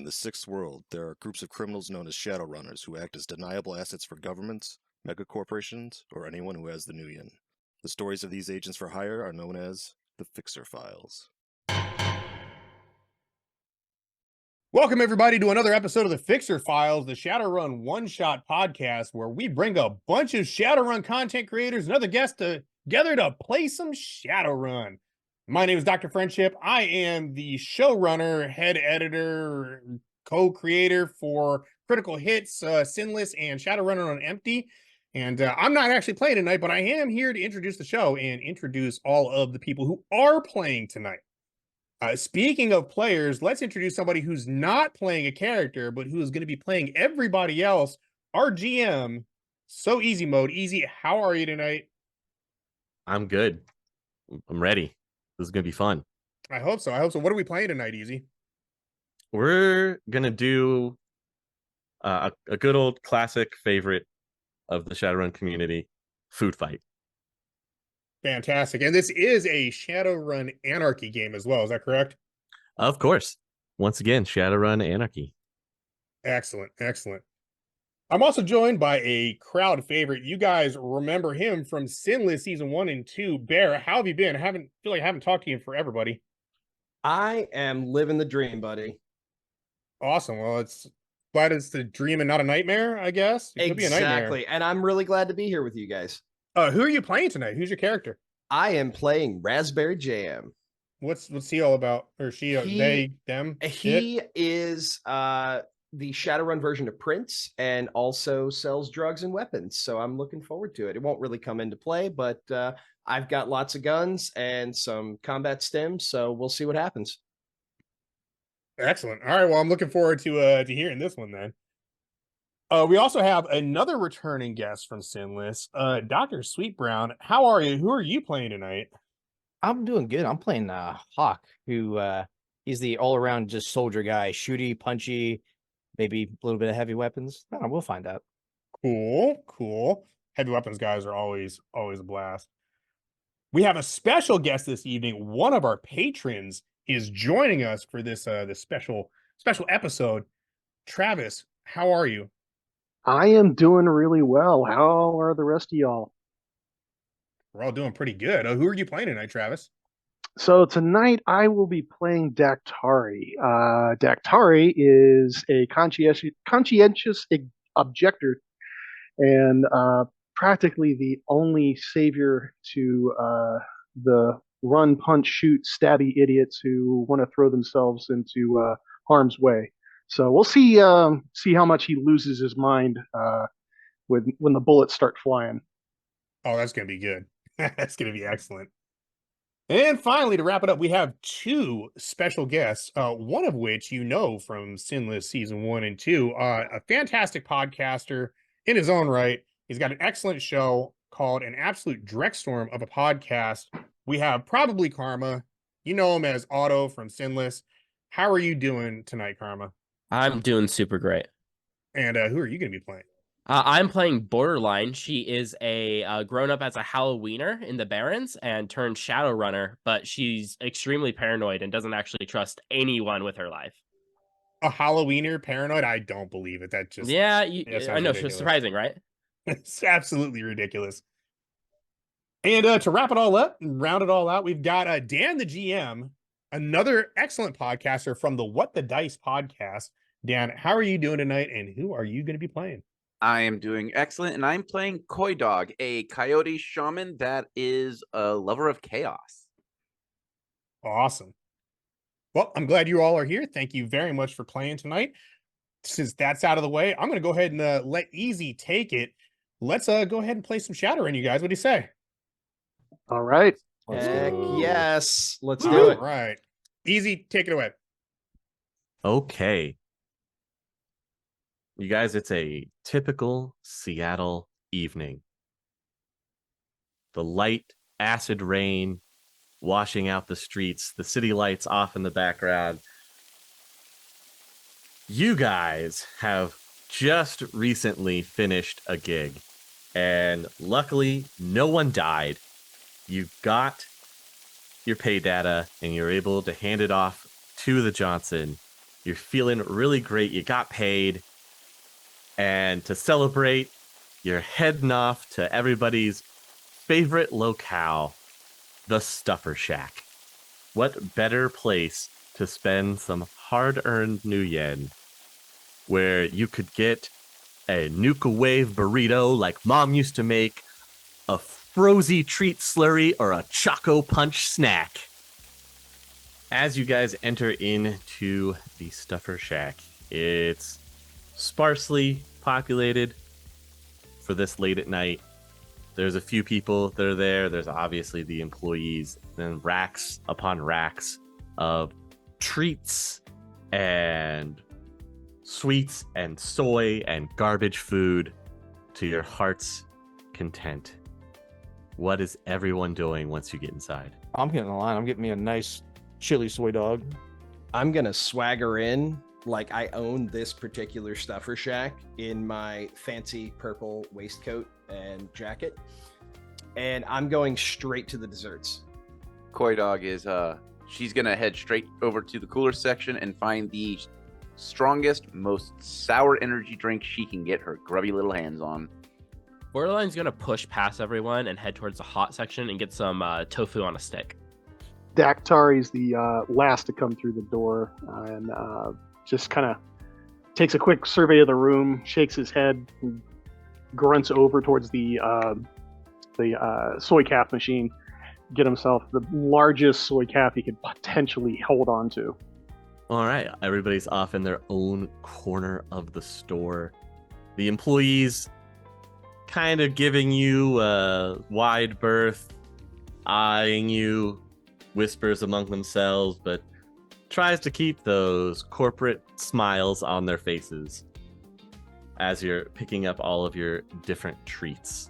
the Sixth World, there are groups of criminals known as Shadowrunners who act as deniable assets for governments, megacorporations, or anyone who has the Nuyen. The stories of these agents for hire are known as the Fixer Files. Welcome, everybody, to another episode of the Fixer Files, the Shadowrun one-shot podcast, where we bring a bunch of Shadowrun content creators and other guests together to play some Shadowrun. My name is Dr. Friendship. I am the showrunner, head editor, co-creator for Critical Hits, Sinless, and Shadowrunner on Empty. And I'm not actually playing tonight, but I am here to introduce the show and introduce all of the people who are playing tonight. Speaking of players, let's introduce somebody who's not playing a character, but who is going to be playing everybody else. Our GM, So Easy Mode. Easy, how are you tonight? I'm good. I'm ready. This is going to be fun. I hope so. What are we playing tonight, Easy? We're going to do a good old classic favorite of the Shadowrun community, Food Fight. Fantastic. And this is a Shadowrun Anarchy game as well. Is that correct? Of course. Once again, Shadowrun Anarchy. Excellent. I'm also joined by a crowd favorite. You guys remember him from Sinless Season 1 and 2. Bear, how have you been? I feel like I haven't talked to you in forever, buddy. I am living the dream, buddy. Awesome. Well, glad it's the dream and not a nightmare, I guess. It could be a nightmare. Exactly. And I'm really glad to be here with you guys. Who are you playing tonight? Who's your character? I am playing Raspberry Jam. What's he all about? Or she, they, them? He is the Shadowrun version of Prince and also sells drugs and weapons. So I'm looking forward to it. It won't really come into play, but I've got lots of guns and some combat stims, so we'll see what happens. Excellent. All right, well, I'm looking forward to hearing this one then. We also have another returning guest from Sinless, Dr. Sweet Brown. How are you? Who are you playing tonight? I'm doing good. I'm playing Hawk, who he's the all-around just soldier guy, shooty, punchy, maybe a little bit of heavy weapons. I don't know, we'll find out. Cool. Heavy weapons guys are always a blast. We have a special guest this evening. One of our patrons is joining us for this special episode. Travis, how are you? I am doing really well. How are the rest of y'all? We're all doing pretty good. Who are you playing tonight, Travis? So tonight I will be playing Dactari. Dactari is a conscientious objector and practically the only savior to the run, punch, shoot, stabby idiots who want to throw themselves into harm's way. So we'll see how much he loses his mind when the bullets start flying. Oh, that's going to be good. That's going to be excellent. And finally, to wrap it up, we have two special guests, one of which you know from Sinless Season 1 and 2, a fantastic podcaster in his own right. He's got an excellent show called An Absolute Dreckstorm of a Podcast. We have Probably Karma. You know him as Otto from Sinless. How are you doing tonight, Karma? I'm doing super great. And who are you going to be playing? I'm playing Borderline. She is a grown up as a Halloweener in the Barrens and turned Shadowrunner, but she's extremely paranoid and doesn't actually trust anyone with her life. A Halloweener paranoid? I don't believe it. That just I know, ridiculous. surprising, right? It's absolutely ridiculous. And to wrap it all up and round it all out, we've got Dan the GM, another excellent podcaster from the What the Dice podcast. Dan, how are you doing tonight, and who are you going to be playing? I am doing excellent, and I'm playing Coydog, a coyote shaman that is a lover of chaos. Awesome. Well, I'm glad you all are here. Thank you very much for playing tonight. Since that's out of the way, I'm going to go ahead and let Easy take it. Let's go ahead and play some Shadowrun, you guys. What do you say? All right. Heck yes. Let's do All it. right. Easy, take it away. Okay. You guys, it's a typical Seattle evening. The light acid rain washing out the streets, the city lights off in the background. You guys have just recently finished a gig, and luckily no one died. You got your pay data and you're able to hand it off to the Johnson. You're feeling really great. You got paid. And to celebrate, you're heading off to everybody's favorite locale, the Stuffer Shack. What better place to spend some hard-earned Nuyen where you could get a Nuka Wave burrito like Mom used to make, a Frozy treat slurry, or a Choco Punch snack. As you guys enter into the Stuffer Shack, it's sparsely populated for this late at night. There's a few people that are there. There's obviously the employees, then racks upon racks of treats and sweets and soy and garbage food to your heart's content. What is everyone doing once you get inside? I'm getting in line. I'm getting me a nice chili soy dog. I'm gonna swagger in like I own this particular Stuffer Shack in my fancy purple waistcoat and jacket, and I'm going straight to the desserts. Coydog is she's gonna head straight over to the cooler section and find the strongest, most sour energy drink she can get her grubby little hands on. Borderline's gonna push past everyone and head towards the hot section and get some tofu on a stick. Dactari's the last to come through the door and just kind of takes a quick survey of the room, shakes his head, and grunts over towards the soy calf machine, get himself the largest soy calf he could potentially hold on to. All right, everybody's off in their own corner of the store. The employees kind of giving you a wide berth, eyeing you, whispers among themselves, but tries to keep those corporate smiles on their faces as you're picking up all of your different treats.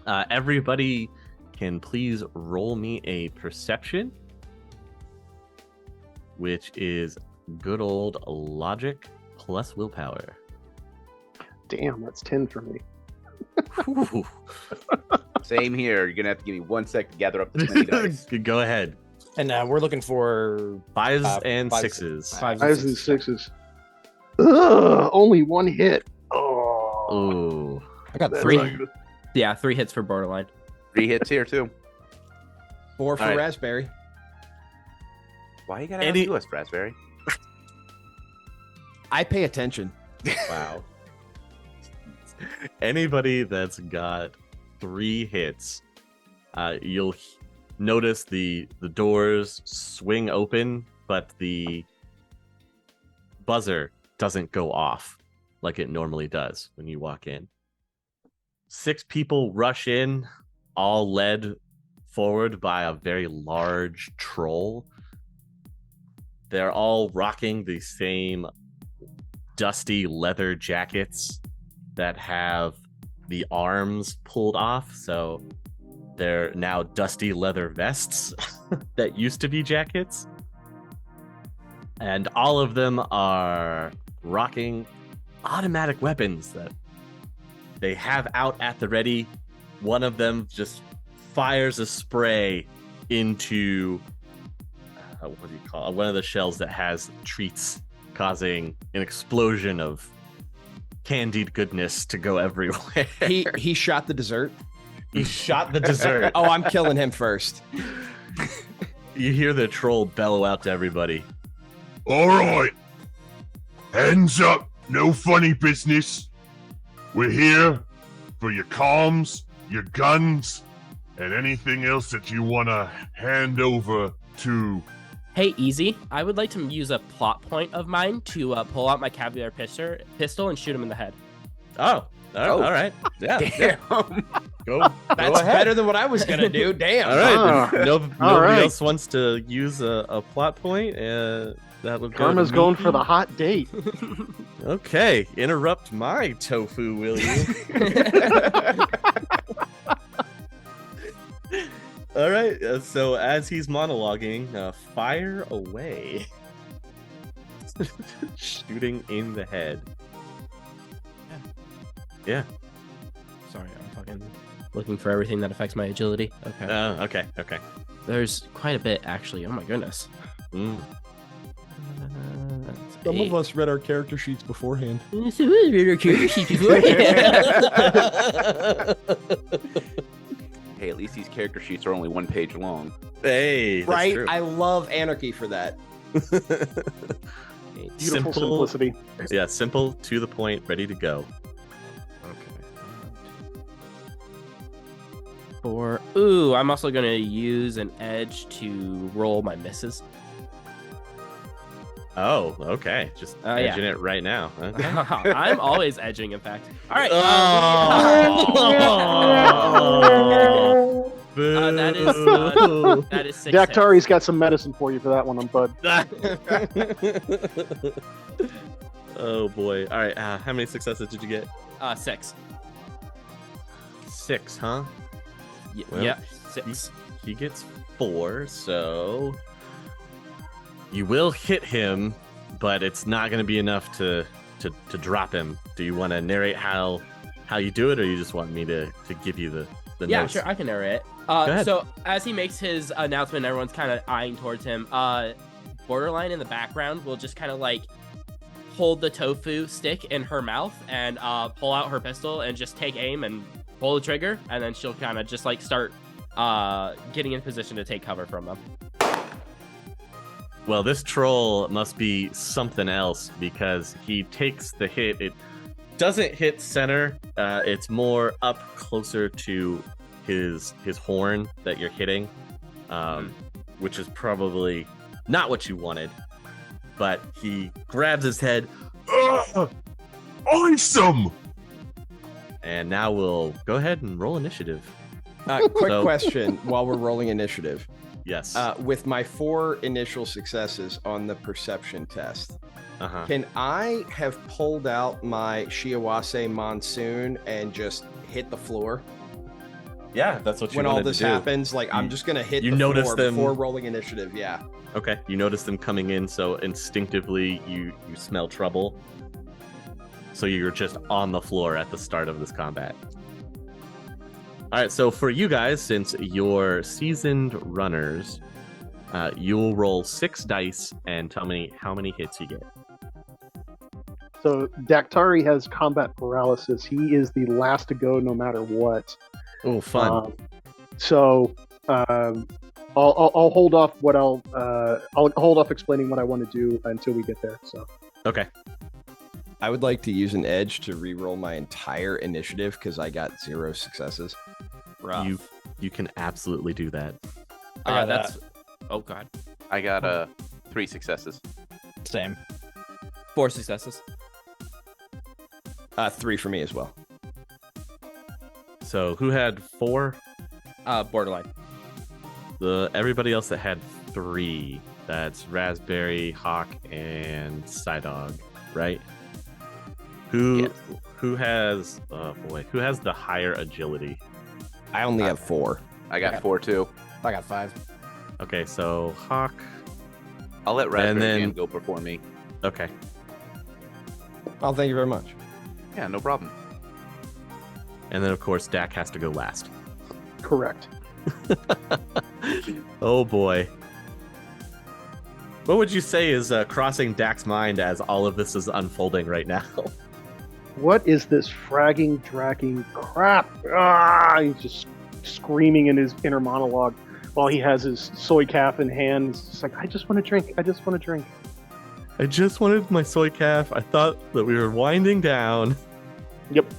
Everybody can please roll me a perception, which is good old logic plus willpower. Damn, that's 10 for me. Same here. You're gonna have to give me 1 sec to gather up this many dice. Go ahead. And we're looking for Fives and fives- sixes. Fives Fives and sixes. Ugh, only one hit. Oh, Oh, I got that's three. not good. Yeah, 3 hits for Borderline. 3 hits here too. 4 for All right. Raspberry. Why you gotta Any- do us, Raspberry? I pay attention. wow. Anybody that's got 3 hits, you'll notice the doors swing open, but the buzzer doesn't go off like it normally does when you walk in. 6 people rush in, all led forward by a very large troll. They're all rocking the same dusty leather jackets that have the arms pulled off, so they're now dusty leather vests that used to be jackets. And all of them are rocking automatic weapons that they have out at the ready. One of them just fires a spray into what do you call it? One of the shells that has treats, causing an explosion of candied goodness to go everywhere. He shot the dessert. He shot the dessert. Oh, I'm killing him first. You hear the troll bellow out to everybody. All right. Hands up. No funny business. We're here for your comms, your guns, and anything else that you want to hand over to. Hey, Easy, I would like to use a plot point of mine to pull out my caviar pistol and shoot him in the head. Oh, all right. Yeah. Damn. Go. That's ahead. better than what I was gonna do. Damn. All right. Ah, If all nobody right. else wants to use a plot point, that would go Karma's to going me. for the hot date. Okay, interrupt my tofu, will you? All right. So as he's monologuing, fire away, shooting in the head. Yeah. Sorry, I'm fucking looking for everything that affects my agility. Okay. Okay. There's quite a bit, actually. Oh my goodness. Mm. Some of us read our character sheets beforehand. Hey, at least these character sheets are only 1 page long. Hey, that's Right? true. I love anarchy for that. Beautiful simplicity. Yeah, simple, to the point, ready to go. Ooh, I'm also gonna use an edge to roll my misses. Oh, okay. Just Yeah. edging it right now. Okay. I'm always edging, in fact. All right. That is 6 Daktari's got some medicine for you for that one, bud. Oh boy. All right. How many successes did you get? 6. 6, huh? Well, Yeah, 6. He gets 4, so you will hit him, but it's not going to be enough to drop him. Do you want to narrate how you do it, or you just want me to give you the Yeah, notes? sure, I can narrate it. ahead. So as he makes his announcement, everyone's kind of eyeing towards him. Borderline in the background will just kind of like hold the tofu stick in her mouth and pull out her pistol and just take aim and pull the trigger, and then she'll kind of just like start getting in position to take cover from them. Well, this troll must be something else because he takes the hit. It doesn't hit center. It's more up closer to his horn that you're hitting, which is probably not what you wanted. But he grabs his head. Awesome! And now we'll go ahead and roll initiative. Quick So- question while we're rolling initiative. Yes. With my 4 initial successes on the perception test, Uh-huh. can I have pulled out my Shiawase Monsoon and just hit the floor? Yeah, that's what you When all wanted this to do. happens, like I'm just gonna hit you the notice floor them- before rolling initiative. Yeah. Okay, you notice them coming in, so instinctively you smell trouble. So you're just on the floor at the start of this combat. All right, so for you guys, since you're seasoned runners, you'll roll 6 dice and tell me how many hits you get. So Daktari has combat paralysis. He is the last to go no matter what. Oh, fun. I'll hold off I'll hold off explaining what I want to do until we get there. So Okay. I would like to use an edge to re-roll my entire initiative because I got 0 successes. Rough. You can absolutely do that. That's. Oh god. I got 3 successes. Same. 4 successes. 3 for me as well. So who had 4? Borderline. Everybody else that had 3. That's Raspberry, Hawk, and Psydog, right? Who has who has the higher agility? I only have 4. I got 4 too. I got 5. Okay, so Hawk. I'll let Raspberry then- Jam go before me. Okay. Oh, thank you very much. Yeah, no problem. And then of course Dak has to go last. correct. Oh boy. What would you say is crossing Dak's mind as all of this is unfolding right now? What is this fragging, dragging crap? He's just screaming in his inner monologue while he has his soy calf in hand. He's just like, I just want to drink. I just want to drink. I just wanted my soy calf. I thought that we were winding down. Yep.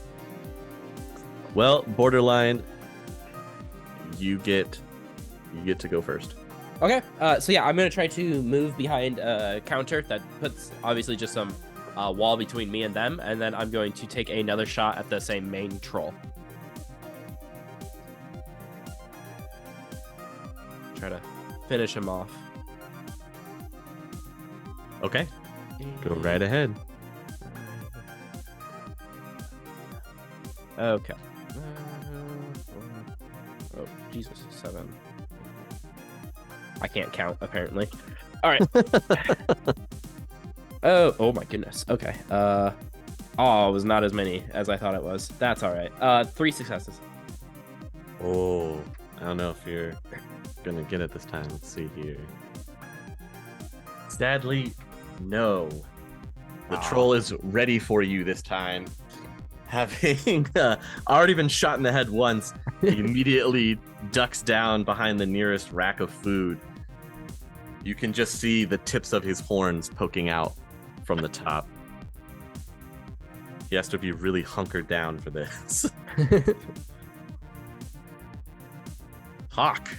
Well, Borderline, you get to go first. Okay, so yeah, I'm gonna try to move behind a counter that puts obviously just some wall between me and them, and then I'm going to take another shot at the same main troll. Try to finish him off. Okay, go right ahead. Okay. Oh, Jesus, 7. I can't count, apparently. All right. Oh my goodness. Okay. Oh, it was not as many as I thought it was. That's all right. 3 successes. Oh, I don't know if you're gonna get it this time. Let's see here. Sadly, no. The troll is ready for you this time. Having already been shot in the head once, he immediately ducks down behind the nearest rack of food. You can just see the tips of his horns poking out from the top. He has to be really hunkered down for this. Hawk.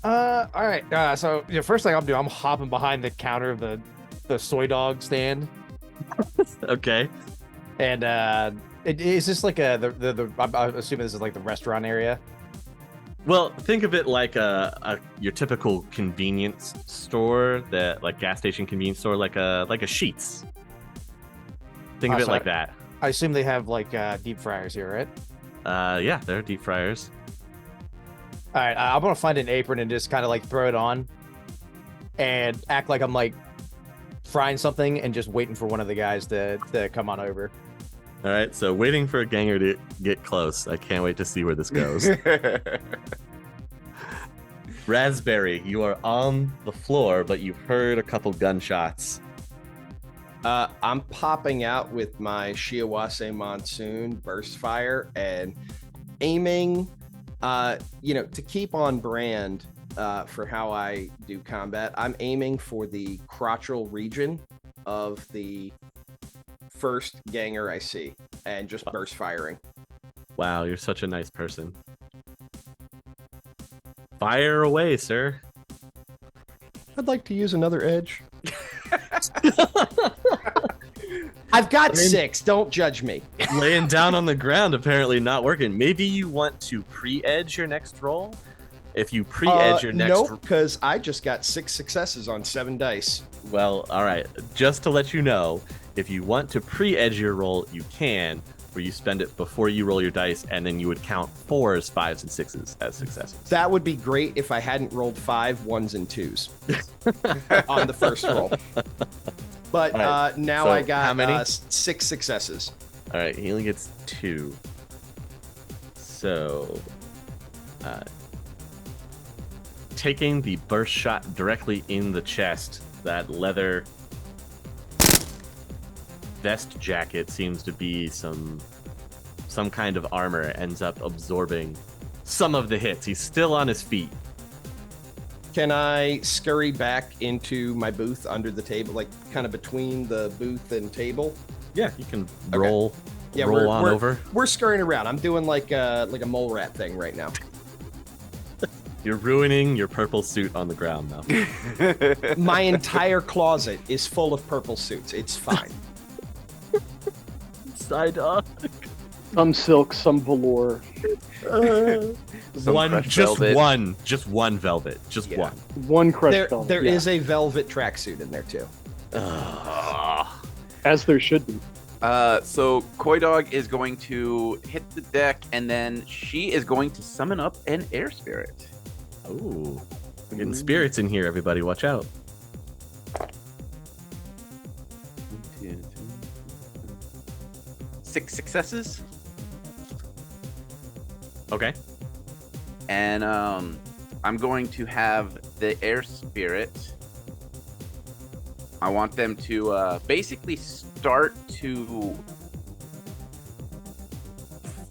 All right. So first thing I'm doing, I'm hopping behind the counter of the soy dog stand. Okay. And is this like I'm assuming this is like the restaurant area. Well, think of it like your typical convenience store, that like gas station convenience store, like a Sheetz. Think of it like that. I assume they have like deep fryers here, right? Yeah, they're deep fryers. All right, I'm gonna find an apron and just kind of like throw it on, and act like I'm like frying something and just waiting for one of the guys to come on over. All right, so waiting for a ganger to get close. I can't wait to see where this goes. Raspberry, you are on the floor, but you've heard a couple gunshots. I'm popping out with my Shiawase Monsoon burst fire and aiming, to keep on brand for how I do combat. I'm aiming for the crotchal region of the first ganger I see and just burst firing. Wow, you're such a nice person. Fire away, sir. I'd like to use another edge. I've got 6. Don't judge me. Laying down on the ground, apparently not working. Maybe you want to pre-edge your next roll? If you pre-edge your next... Nope, because I just got 6 successes on 7 dice. Well, all right. Just to let you know, if you want to pre-edge your roll, you can, where you spend it before you roll your dice, and then you would count 4s, 5s, and 6s as successes. That would be great if I hadn't rolled 5 1s and 2s on the first roll. But right, now so I got how many? 6 successes. All right, he only gets 2. So, taking the burst shot directly in the chest, that leather vest jacket seems to be some kind of armor, ends up absorbing some of the hits. He's still on his feet. Can I scurry back into my booth under the table, like kind of between the booth and table? Yeah, you can roll. Yeah, roll on over. We're scurrying around. I'm doing like a mole rat thing right now. You're ruining your purple suit on the ground now. My entire closet is full of purple suits. It's fine. Side dog. Some silk, some velour. Just one velvet. Just one. One crushed velvet. There is a velvet tracksuit in there too. As there should be. So Coydog is going to hit the deck, and then she is going to summon up an air spirit. Ooh. We're getting spirits in here, everybody. Watch out. 6 successes. Okay. And I'm going to have the air spirit. I want them to basically start to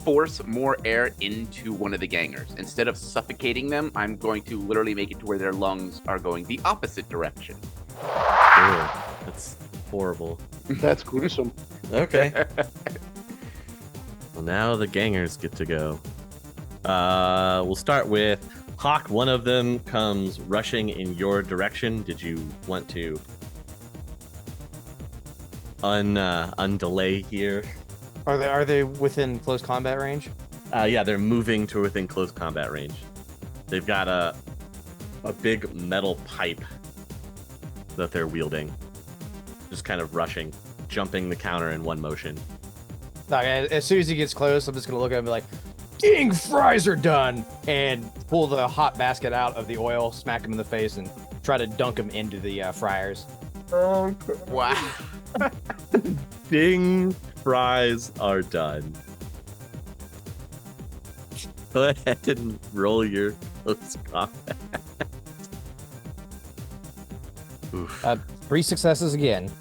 force more air into one of the gangers. Instead of suffocating them, I'm going to literally make it to where their lungs are going the opposite direction. Ew, that's horrible. That's gruesome. Okay. Well, now the gangers get to go. We'll start with Hawk. One of them comes rushing in your direction. Did you want to undelay here? Are they within close combat range? Yeah, they're moving to within close combat range. They've got a big metal pipe that they're wielding. Just kind of rushing, jumping the counter in one motion. Okay, as soon as he gets close, I'm just gonna look at him and be like, "Dang, fries are done!" and pull the hot basket out of the oil, smack him in the face, and try to dunk him into the fryers. Wow. Ding, fries are done. Go ahead and roll your close combat. Oof. 3 successes again.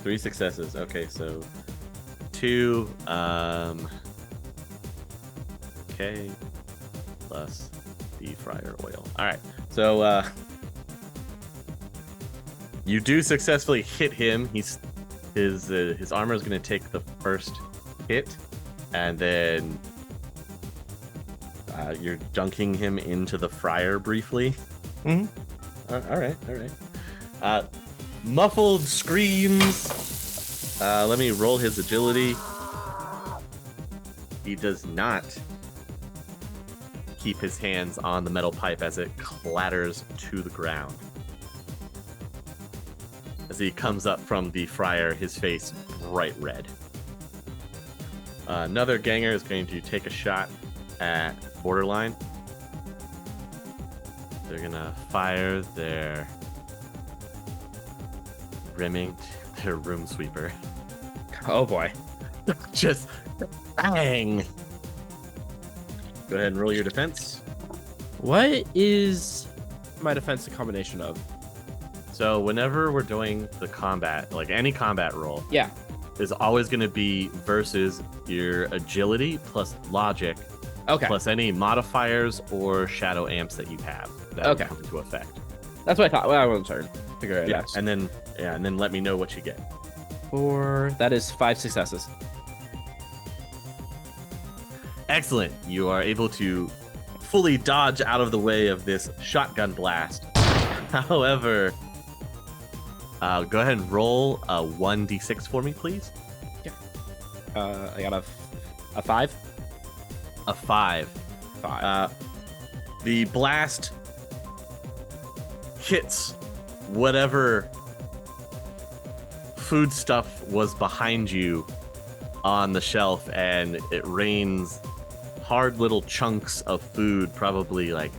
3 successes. Okay, so 2 okay plus the fryer oil. All right. So you do successfully hit him. His armor is going to take the first hit, and then you're dunking him into the fryer briefly. Mhm. All right. Muffled screams. Let me roll his agility. He does not keep his hands on the metal pipe as it clatters to the ground. As he comes up from the fryer, his face bright red. Another ganger is going to take a shot at Borderline. They're gonna fire their room sweeper. Oh boy. Just bang. Go ahead and roll your defense. What is my defense a combination of? So whenever we're doing the combat, like any combat roll, Yeah. is always going to be versus your agility plus logic Okay. plus any modifiers or shadow amps that you have that Okay. come into effect. That's what I thought. Well, I wasn't certain. Figure it out. And then let me know what you get. 4. That is 5 successes. Excellent. You are able to fully dodge out of the way of this shotgun blast. However, go ahead and roll a 1d6 for me, please. I got a 5. A 5. 5. The blast hits whatever food stuff was behind you on the shelf, and it rains hard little chunks of food, probably like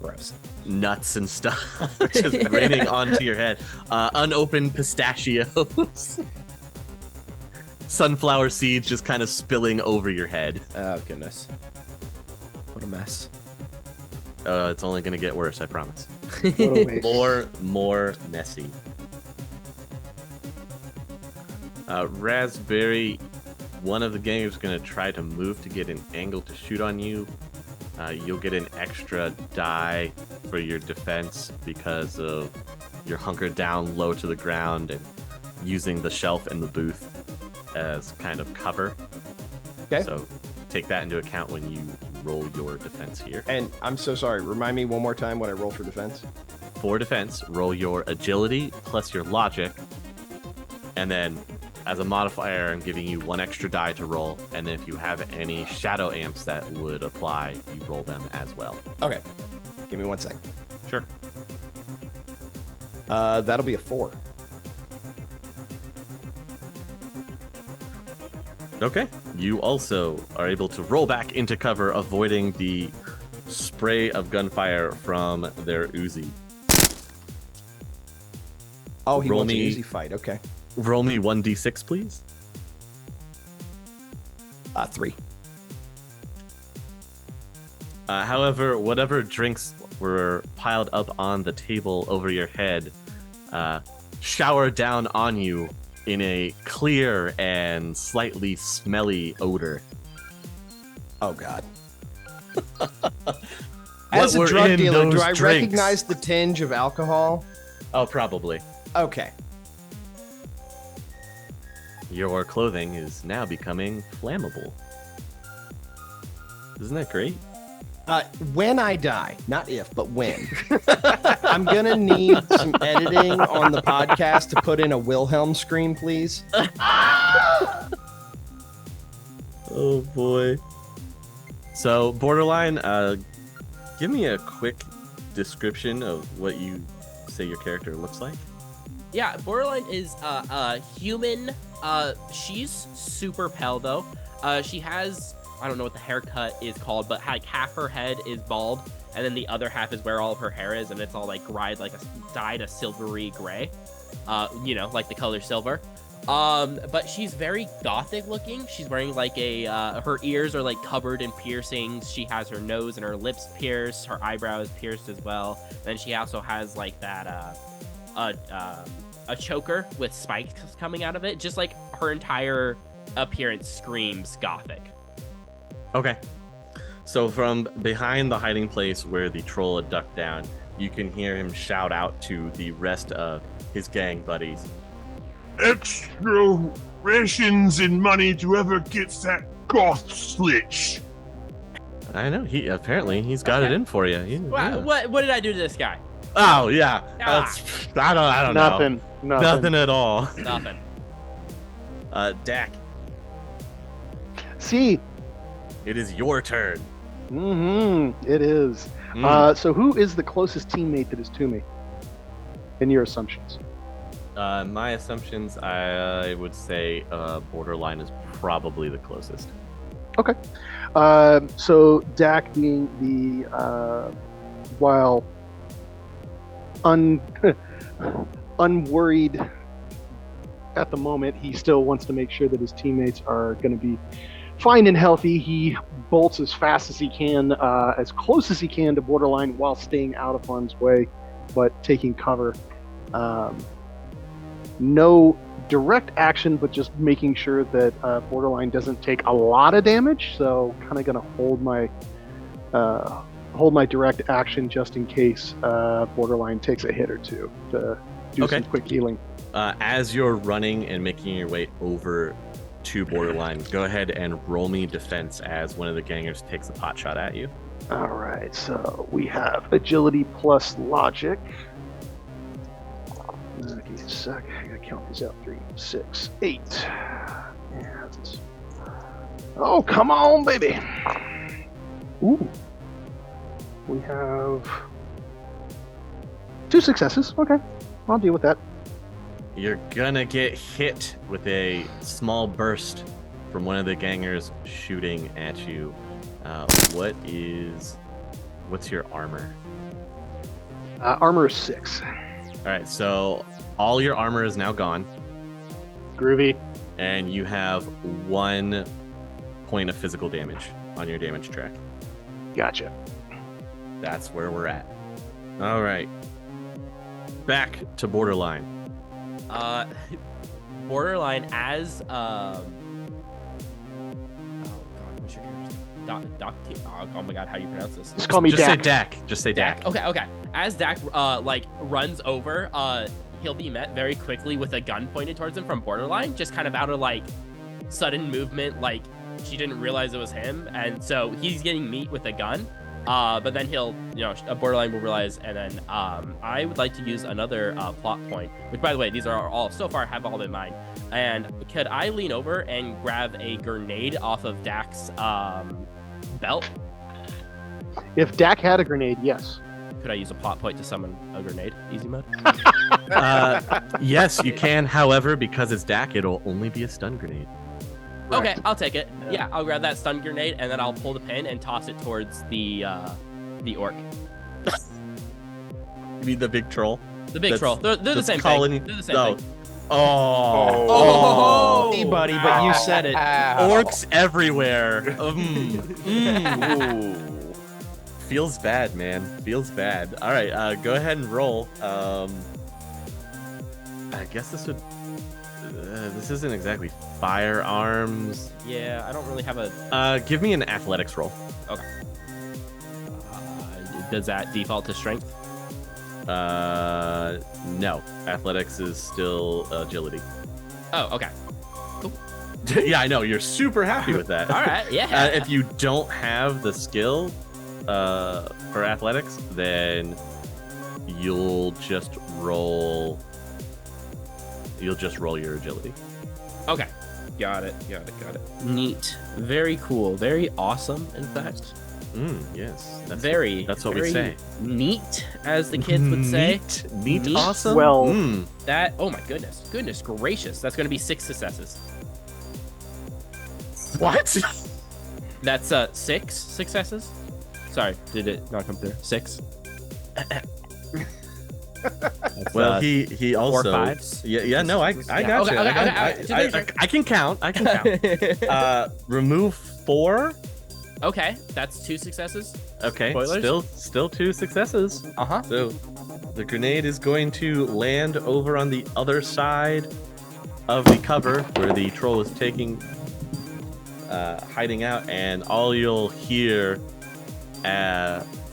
Gross. nuts and stuff, just raining onto your head. Unopened pistachios. Sunflower seeds just kind of spilling over your head. Oh, goodness. What a mess. It's only going to get worse, I promise. What a waste. More messy. Raspberry, one of the gangers is going to try to move to get an angle to shoot on you. You'll get an extra die for your defense because of your hunkered down low to the ground and using the shelf in the booth as kind of cover. Okay. So take that into account when you roll your defense here. And I'm so sorry. Remind me one more time what I roll for defense. For defense, roll your agility plus your logic, and then as a modifier, I'm giving you 1 extra die to roll, and then if you have any shadow amps that would apply, you roll them as well. Okay. Give me 1 second. Sure. That'll be a 4. Okay. You also are able to roll back into cover, avoiding the spray of gunfire from their Uzi. Oh, he Roll wants an me- easy fight. Okay. Roll me 1d6, please. 3. However, whatever drinks were piled up on the table over your head shower down on you in a clear and slightly smelly odor. Oh, God. As a were drug in dealer, do those I drinks? recognize the tinge of alcohol? Oh, probably. Okay. Your clothing is now becoming flammable. Isn't that great? When I die, not if, but when, I'm going to need some editing on the podcast to put in a Wilhelm scream, please. Oh, boy. So, Borderline, give me a quick description of what you say your character looks like. Yeah, Borderline is a human. She's super pale though. She has, I don't know what the haircut is called, but like half her head is bald, and then the other half is where all of her hair is, and it's all like dyed a silvery gray. Like the color silver. But she's very gothic looking. She's wearing like her ears are like covered in piercings. She has her nose and her lips pierced. Her eyebrow is pierced as well. Then she also has like that a choker with spikes coming out of it. Just like her entire appearance screams gothic. Okay. So from behind the hiding place where the troll had ducked down, you can hear him shout out to the rest of his gang buddies. Extra rations and money to whoever gets that goth slitch. I know he's got it in for you. What did I do to this guy? Oh yeah, Ah. I don't Nothing. know. Nothing at all. Nothing. Dak, See. it is your turn. It is. So who is the closest teammate that is to me? In your assumptions. My assumptions, I would say Borderline is probably the closest. Okay. So Dak being the while unworried at the moment, he still wants to make sure that his teammates are going to be fine and healthy. He bolts as fast as he can, as close as he can to Borderline while staying out of harm's way, but taking cover. No direct action, but just making sure that Borderline doesn't take a lot of damage. So kind of going to hold my direct action just in case Borderline takes a hit or two to do some quick healing. As you're running and making your way over to Borderline, go ahead and roll me defense as one of the gangers takes a pot shot at you. All right, so we have agility plus logic. Give me a sec. I gotta count these out. 3, 6, 8. And... oh, come on, baby. Ooh. We have 2 successes. Okay, I'll deal with that. You're gonna get hit with a small burst from one of the gangers shooting at you. What's your armor? Armor is 6. All right, so all your armor is now gone, Groovy. and you have 1 point of physical damage on your damage track. Gotcha. That's where we're at. All right, back to Borderline. Borderline as oh god, what's your character's name? Oh my god, how do you pronounce this? Just call me Just Dak. say Dak. Just say Dak. Okay. As Dak like runs over, he'll be met very quickly with a gun pointed towards him from Borderline, just kind of out of like sudden movement, like she didn't realize it was him, and so he's getting meat with a gun. But then he'll, Borderline will realize, and then I would like to use another plot point, which, by the way, these are all so far have all been mine. And could I lean over and grab a grenade off of Dak's belt? If Dak had a grenade, yes. Could I use a plot point to summon a grenade? Easy mode. Yes, you can. However, because it's Dak, it'll only be a stun grenade. Okay, I'll take it. Yeah, I'll grab that stun grenade and then I'll pull the pin and toss it towards the orc. You mean the big troll? The big troll. They're the same thing. They're the same thing. Oh. Hey, buddy, but you said it. Orcs everywhere. Feels bad, man. Feels bad. All right, go ahead and roll. I guess this would. This isn't exactly firearms. Yeah, I don't really have a. Give me an athletics roll. Okay. Does that default to strength? No. Athletics is still agility. Oh, okay. Cool. Yeah, I know. You're super happy with that. All right. Yeah. If you don't have the skill for athletics, then you'll just roll. You'll just roll your agility. Okay. Got it. Neat. Very cool. Very awesome, in fact. Yes. That's what we say. Neat, as the kids would say. Neat. Awesome. Well, That, oh my goodness. Goodness gracious. That's going to be 6 successes. What? That's 6 successes? Sorry, did it not come through? 6? That's, well, he also 4 5s. Yeah. No, I got you. I can count. Remove 4. Okay, that's 2 successes. Okay, Spoilers? still 2 successes. Uh-huh. So The grenade is going to land over on the other side of the cover where the troll is hiding out, and all you'll hear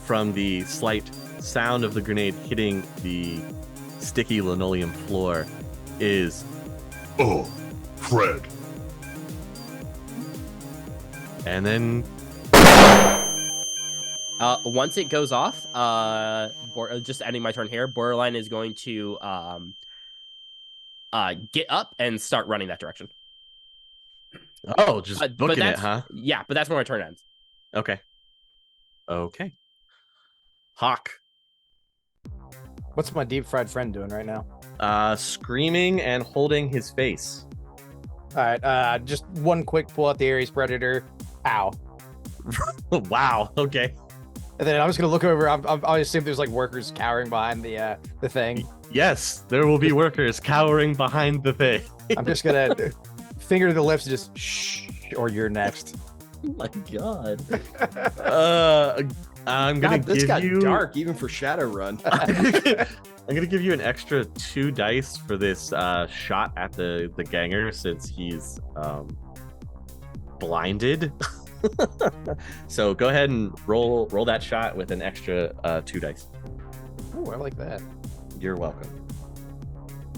from the slight sound of the grenade hitting the sticky linoleum floor is, Oh, Fred. and then Once it goes off, just ending my turn here, Borderline is going to get up and start running that direction. just But booking it, that's- huh? Yeah, but that's where my turn ends. Okay. Hawk, What's my deep fried friend doing right now? screaming and holding his face. All right, just one quick pull out the Ares Predator. Ow. Wow. Okay. And then I'm just gonna look over. I assume there's like workers cowering behind the thing. Yes, there will be workers cowering behind the thing. I'm just gonna finger to the lips, and just shh, or you're next. Oh my god. I'm gonna God, this give got you dark even for Shadowrun. I'm gonna give you an extra 2 dice for this shot at the ganger, since he's blinded. So go ahead and roll that shot with an extra 2 dice. Oh, I like that. You're welcome.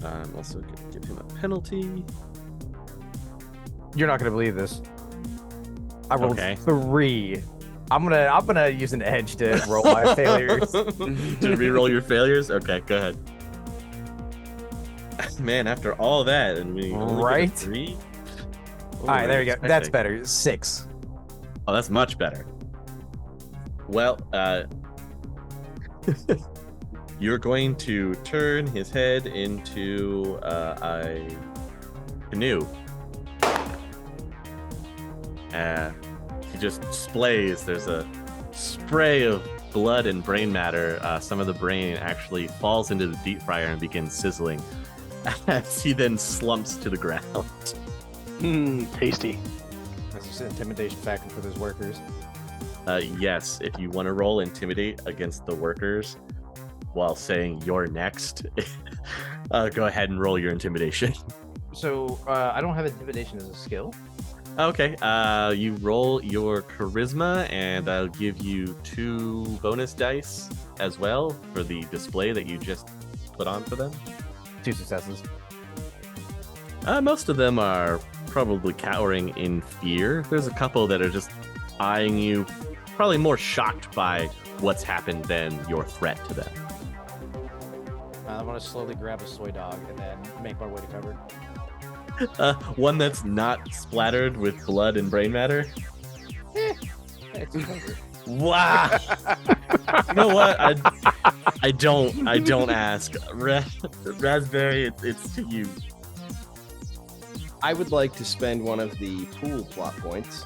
I'm also gonna give him a penalty. You're not gonna believe this. I rolled Okay. 3. I'm gonna use an edge to roll my failures. To re-roll your failures? Okay, go ahead. Man, after all that, and we only get a Right? 3? All right, there you go. That's better. 6. Oh, that's much better. Well, you're going to turn his head into a canoe. He just displays. There's a spray of blood and brain matter. Some of the brain actually falls into the deep fryer and begins sizzling as he then slumps to the ground. Tasty. That's just an intimidation factor for those workers. Yes, if you want to roll intimidate against the workers while saying you're next, go ahead and roll your intimidation. So I don't have intimidation as a skill. Okay, you roll your charisma, and I'll give you 2 bonus dice as well for the display that you just put on for them. 2 successes. Most of them are probably cowering in fear. There's a couple that are just eyeing you, probably more shocked by what's happened than your threat to them. I'm gonna slowly grab a soy dog and then make my way to cover. One that's not splattered with blood and brain matter. It's flavor. Wow. You know what? I don't ask. Raspberry, it's to you. I would like to spend one of the pool plot points.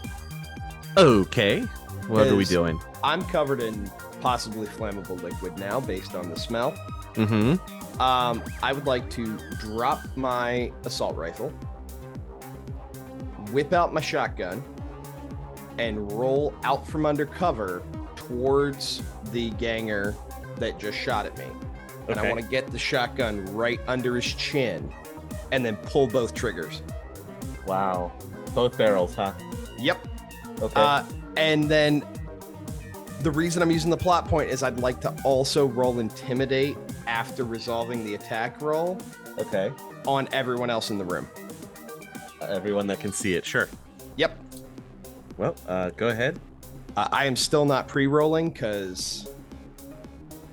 Okay. What are we Is- doing? I'm covered in possibly flammable liquid now, based on the smell. Mm-hmm. I would like to drop my assault rifle, whip out my shotgun, and roll out from under cover towards the ganger that just shot at me. And I Okay. want to get the shotgun right under his chin and then pull both triggers. Wow. Both barrels, huh? Yep. Okay. And then the reason I'm using the plot point is I'd like to also roll Intimidate after resolving the attack roll Okay. on everyone else in the room. Everyone that can see it, sure. Yep. Well, go ahead. I am still not pre-rolling because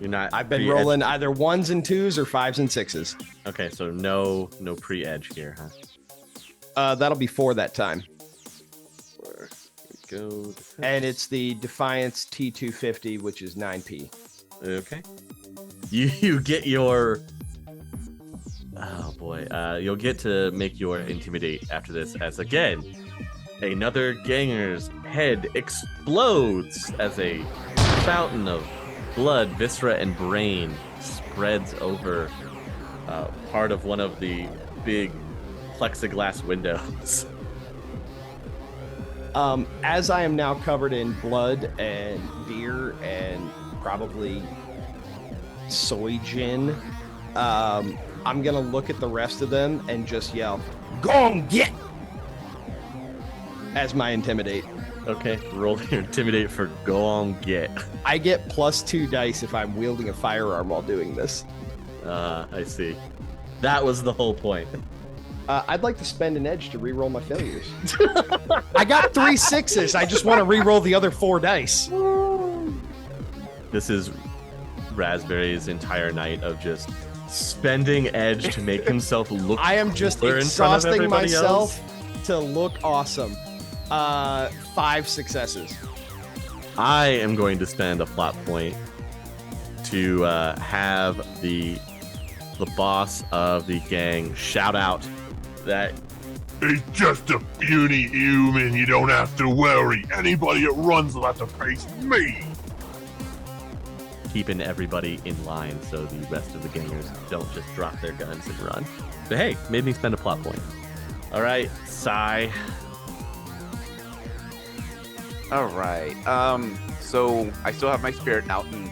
You're not. I've been pre-edge- rolling either 1s and 2s or 5s and 6s. Okay, so no pre-edge here, huh? That'll be 4 that time. Go. And it's the Defiance T250, which is 9p. Okay. You get your. Oh boy. You'll get to make your intimidate after this, as again, another ganger's head explodes as a fountain of blood, viscera, and brain spreads over part of one of the big plexiglass windows. As I am now covered in blood and beer and probably soy gin. I'm gonna look at the rest of them and just yell, "Go on, get!" as my intimidate. Okay, roll your intimidate for go on get. I get +2 dice if I'm wielding a firearm while doing this. I see. That was the whole point. I'd like to spend an edge to re-roll my failures. I got 3 6s. I just want to re-roll the other 4 dice. This is Raspberry's entire night of just spending edge to make himself look I am just cooler in front of exhausting everybody myself else. to look awesome. 5 successes. I am going to spend a plot point to have the boss of the gang shout out that He's just a puny human. You don't have to worry. Anybody that runs will have to face me. keeping everybody in line so the rest of the gangers don't just drop their guns and run. But hey, made me spend a plot point. All right, Sai. All right. So I still have my spirit out and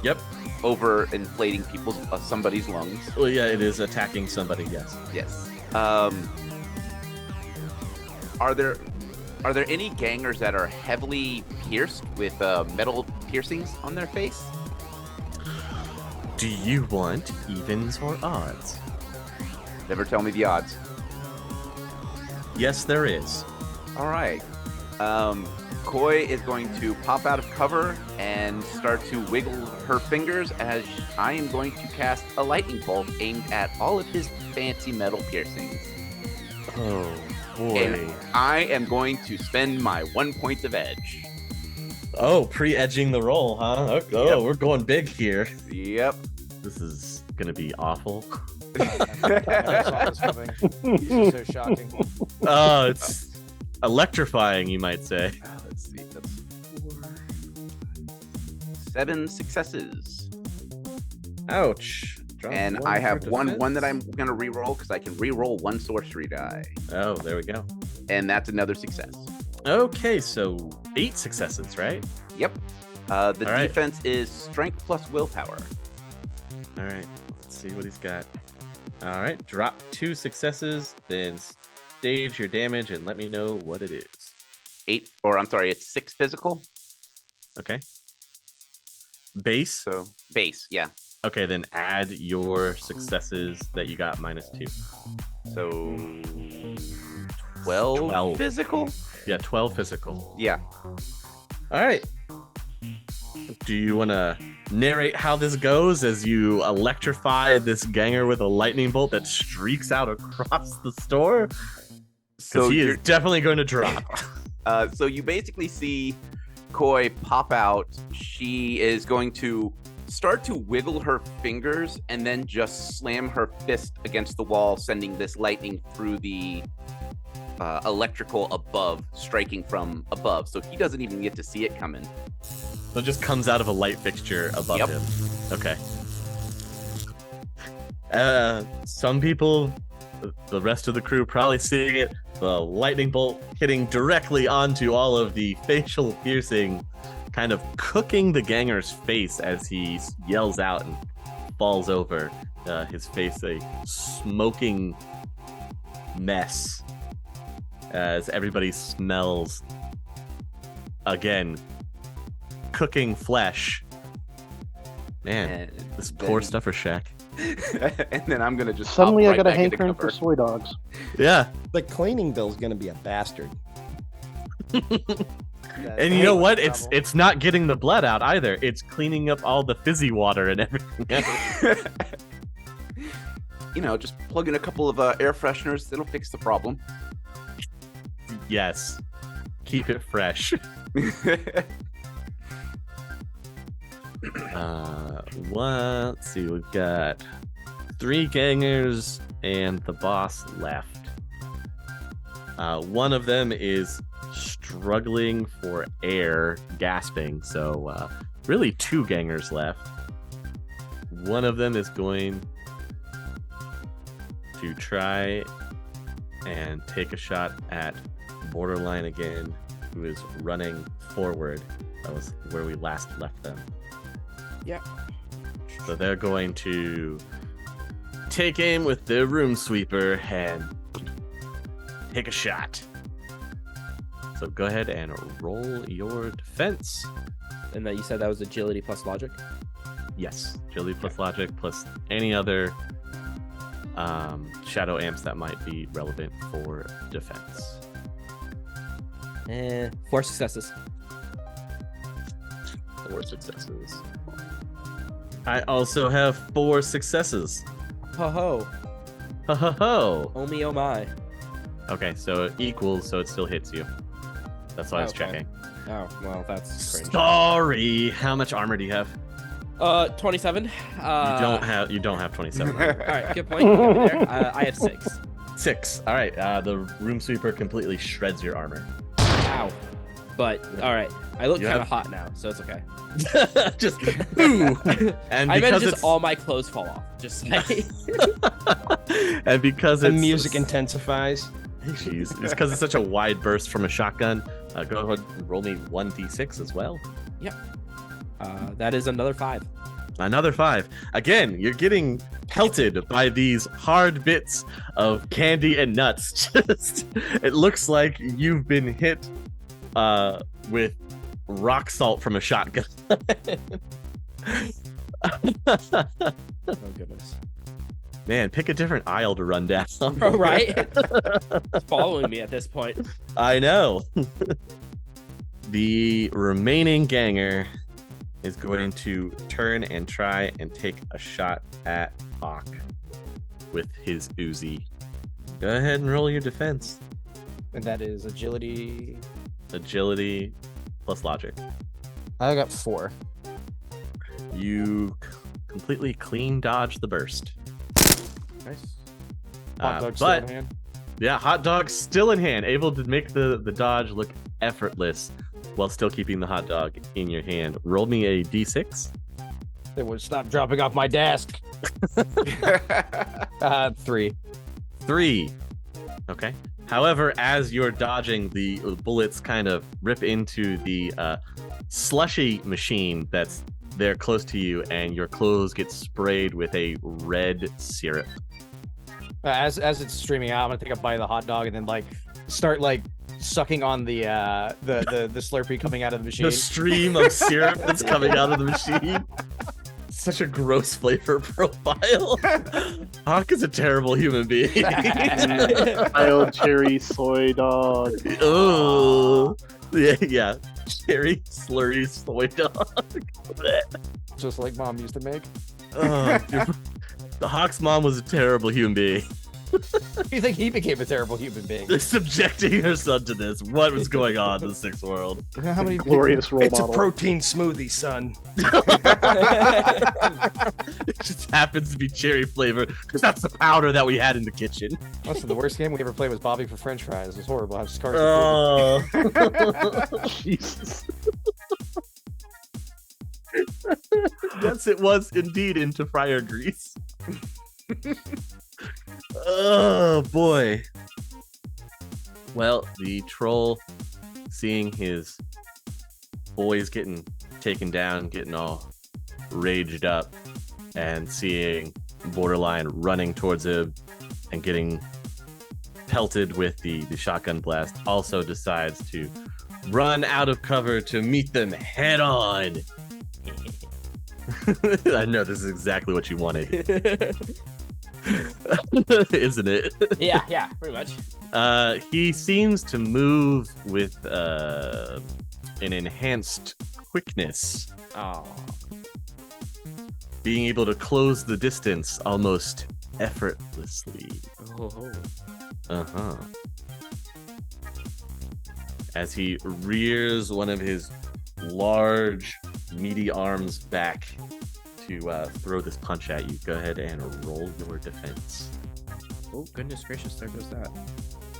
Yep. over inflating people's somebody's lungs. Well, yeah, it is attacking somebody. Yes. Yes. Are there any gangers that are heavily pierced with metal piercings on their face? Do you want evens or odds? Never tell me the odds. Yes, there is. All right. Koi is going to pop out of cover and start to wiggle her fingers as I am going to cast a lightning bolt aimed at all of his fancy metal piercings. Oh boy. And I am going to spend my 1 point of edge. Oh, pre-edging the roll, huh? Oh, Yep. we're going big here. Yep. This is gonna be awful. I saw this coming. This is so shocking. Oh, it's electrifying, you might say. Let's see. That's 7 successes. Ouch. And I have one that I'm going to re-roll because I can re-roll 1 sorcery die. Oh, there we go. And that's another success. Okay, so 8 successes, right? Yep. The All right. defense is strength plus willpower. All right, let's see what he's got. All right, drop 2 successes, then stage your damage and let me know what it is. It's 6 physical. Okay. Base? So base, yeah. Okay, then add your successes that you got -2. So 12 physical? Yeah, 12 physical. Yeah. All right. Do you want to narrate how this goes as you electrify this ganger with a lightning bolt that streaks out across the store? Because he is definitely going to drop. So you basically see Koi pop out. She is going to start to wiggle her fingers and then just slam her fist against the wall, sending this lightning through the electrical above, striking from above. So he doesn't even get to see it coming. So it just comes out of a light fixture above Yep. him. Okay. Some people, the rest of the crew probably seeing it, the lightning bolt hitting directly onto all of the facial piercing, kind of cooking the ganger's face as he yells out and falls over, his face a smoking mess as everybody smells, again, cooking flesh. Man, And this poor then- stuffer shack. And then I'm gonna just Suddenly, hop I right got a back into hankering for cover. soy dogs. Yeah. The cleaning bill's gonna be a bastard. And you know what? It's not getting the blood out either. It's cleaning up all the fizzy water and everything else. You know, just plug in a couple of air fresheners. It'll fix the problem. Yes. Keep it fresh. Let's see. We've got 3 gangers and the boss left. One of them is struggling for air, gasping. So really 2 gangers left. One of them is going to try and take a shot at Borderline again, who is running forward. That was where we last left them. Yeah. So they're going to take aim with their room sweeper and take a shot. So go ahead and roll your defense. And that you said that was agility plus logic? Yes, agility plus logic plus any other shadow amps that might be relevant for defense. 4 successes. 4 successes. I also have 4 successes. Ho ho. Ho ho ho. Oh me, oh my. Okay, so it equals, so it still hits you. That's why I was Okay. checking. Oh, well, that's cringe. Sorry. How much armor do you have? 27. You don't have 27. All right, good point. Good there. I have 6. 6. All right. The room sweeper completely shreds your armor. Ow. But all right, I look You kind of have- hot now, so it's okay. Just ooh. And I meant because just it's all my clothes fall off. Just say. and because The it's music intensifies. Jeez, it's because it's such a wide burst from a shotgun. Go ahead and roll me 1d6 as well. That is another 5. Another 5. Again, you're getting pelted by these hard bits of candy and nuts. Just it looks like you've been hit with rock salt from a shotgun. Oh goodness. Man, pick a different aisle to run down. Oh, right? It's following me at this point. I know. The remaining ganger is going to turn and try and take a shot at Hawk with his Uzi. Go ahead and roll your defense. And that is agility. Agility plus logic. I got 4. You completely clean dodge the burst. Nice. But yeah, hot dog still in hand, able to make the dodge look effortless while still keeping the hot dog in your hand. Roll me a d6. It would stop dropping off my desk. 3. 3. Okay. However, as you're dodging, the bullets kind of rip into the slushy machine that's there close to you, and your clothes get sprayed with a red syrup. As it's streaming out, I'm gonna take a bite of the hot dog and then start sucking on the Slurpee coming out of the machine. The stream of syrup that's coming out of the machine. Such a gross flavor profile. Hawk is a terrible human being. Wild cherry soy dog. Oh, yeah. Cherry slurry soy dog. Just like Mom used to make. The Hawk's mom was a terrible human being. You think he became a terrible human being? Subjecting her son to this. What was going on in the sixth world? How many Glorious role It's model. a protein smoothie, son. It just happens to be cherry flavor because that's the powder that we had in the kitchen. Listen, the worst game we ever played was Bobby for French fries. It was horrible. I have scars. Oh. Jesus. Yes, it was indeed into fryer grease. Oh boy. Well, the troll, seeing his boys getting taken down, getting all raged up, and seeing Borderline running towards him and getting pelted with the shotgun blast, also decides to run out of cover to meet them head on. I know this is exactly what you wanted. Isn't it? Yeah, pretty much. He seems to move with an enhanced quickness, Oh. being able to close the distance almost effortlessly. Oh. Uh-huh. As he rears one of his large, meaty arms back to throw this punch at you. Go ahead and roll your defense. Oh, goodness gracious, there goes that.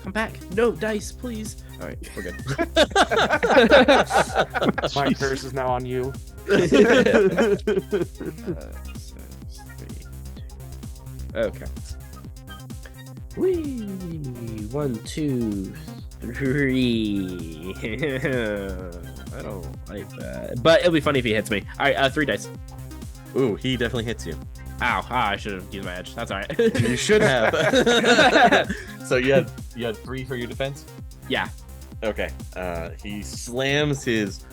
Come back. No, dice, please. All right, we're good. My curse is now on you. 6, 3, 2. Okay. Whee! 1, 2, 3. I don't like that. But it'll be funny if he hits me. All right, 3 dice. Ooh, he definitely hits you. Ow! I should have used my edge. That's all right. You should have. So you had 3 for your defense? Yeah. Okay. He slams his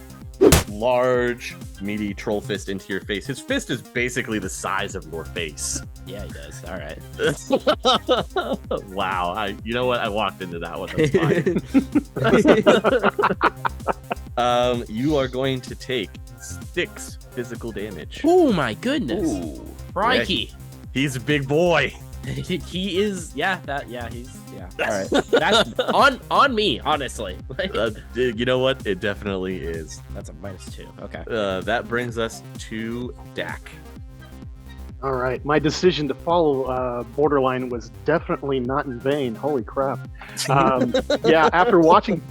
large, meaty troll fist into your face. His fist is basically the size of your face. Yeah, he does. All right. Wow. You know what? I walked into that one. That's fine. You are going to take 6 physical damage. Oh my goodness. Ooh. Crikey. Yeah, he's a big boy. He is. Yeah. He's. Yeah. All right. That's on me. Honestly. You know what? It definitely is. That's a -2. Okay. That brings us to Dak. All right, my decision to follow Borderline was definitely not in vain. Holy crap! Yeah, after watching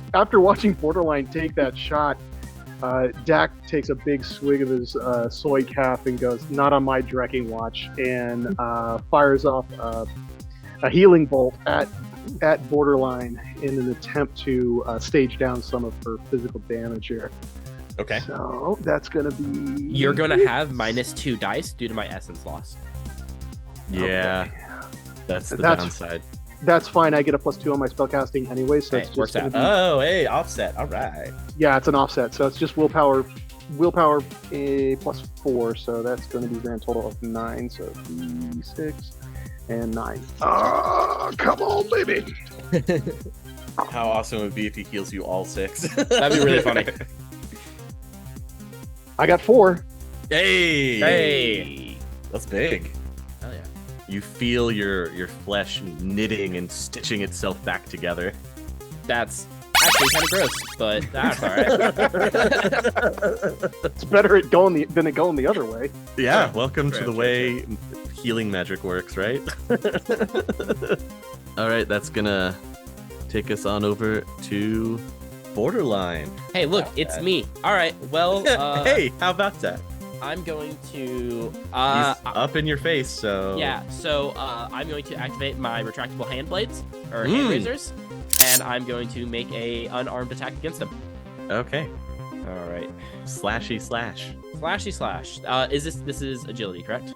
Borderline take that shot, Dak takes a big swig of his soy calf and goes, "Not on my drecking watch," and fires off a healing bolt at Borderline in an attempt to stage down some of her physical damage here. Okay. So that's gonna be. You're gonna have -2 dice due to my essence loss. Yeah. Okay. That's the That's- downside. That's fine. I get a +2 on my spellcasting anyway, so Hey, it's works just out. gonna be, Oh, hey, offset. All right. yeah, it's an offset. So it's just willpower +4. So that's going to be a grand total of 9. So 3, 6, and 9. Ah, come on, baby. How awesome it would be if he heals you all 6. That'd be really funny. I got 4. Hey. Hey. That's big. Hell yeah. You feel your flesh knitting and stitching itself back together. That's actually kind of gross, but that's all right. It's better at going than it going the other way. Yeah, welcome to True, the way healing magic works, right? All right, that's gonna take us on over to Borderline. Hey, look, it's me. All right. Well, Hey, how about that? I'm going to. He's up in your face, so Yeah. So I'm going to activate my retractable hand blades or hand razors, and I'm going to make a unarmed attack against him. Okay. All right. Slashy slash. Slashy slash. This is agility, correct?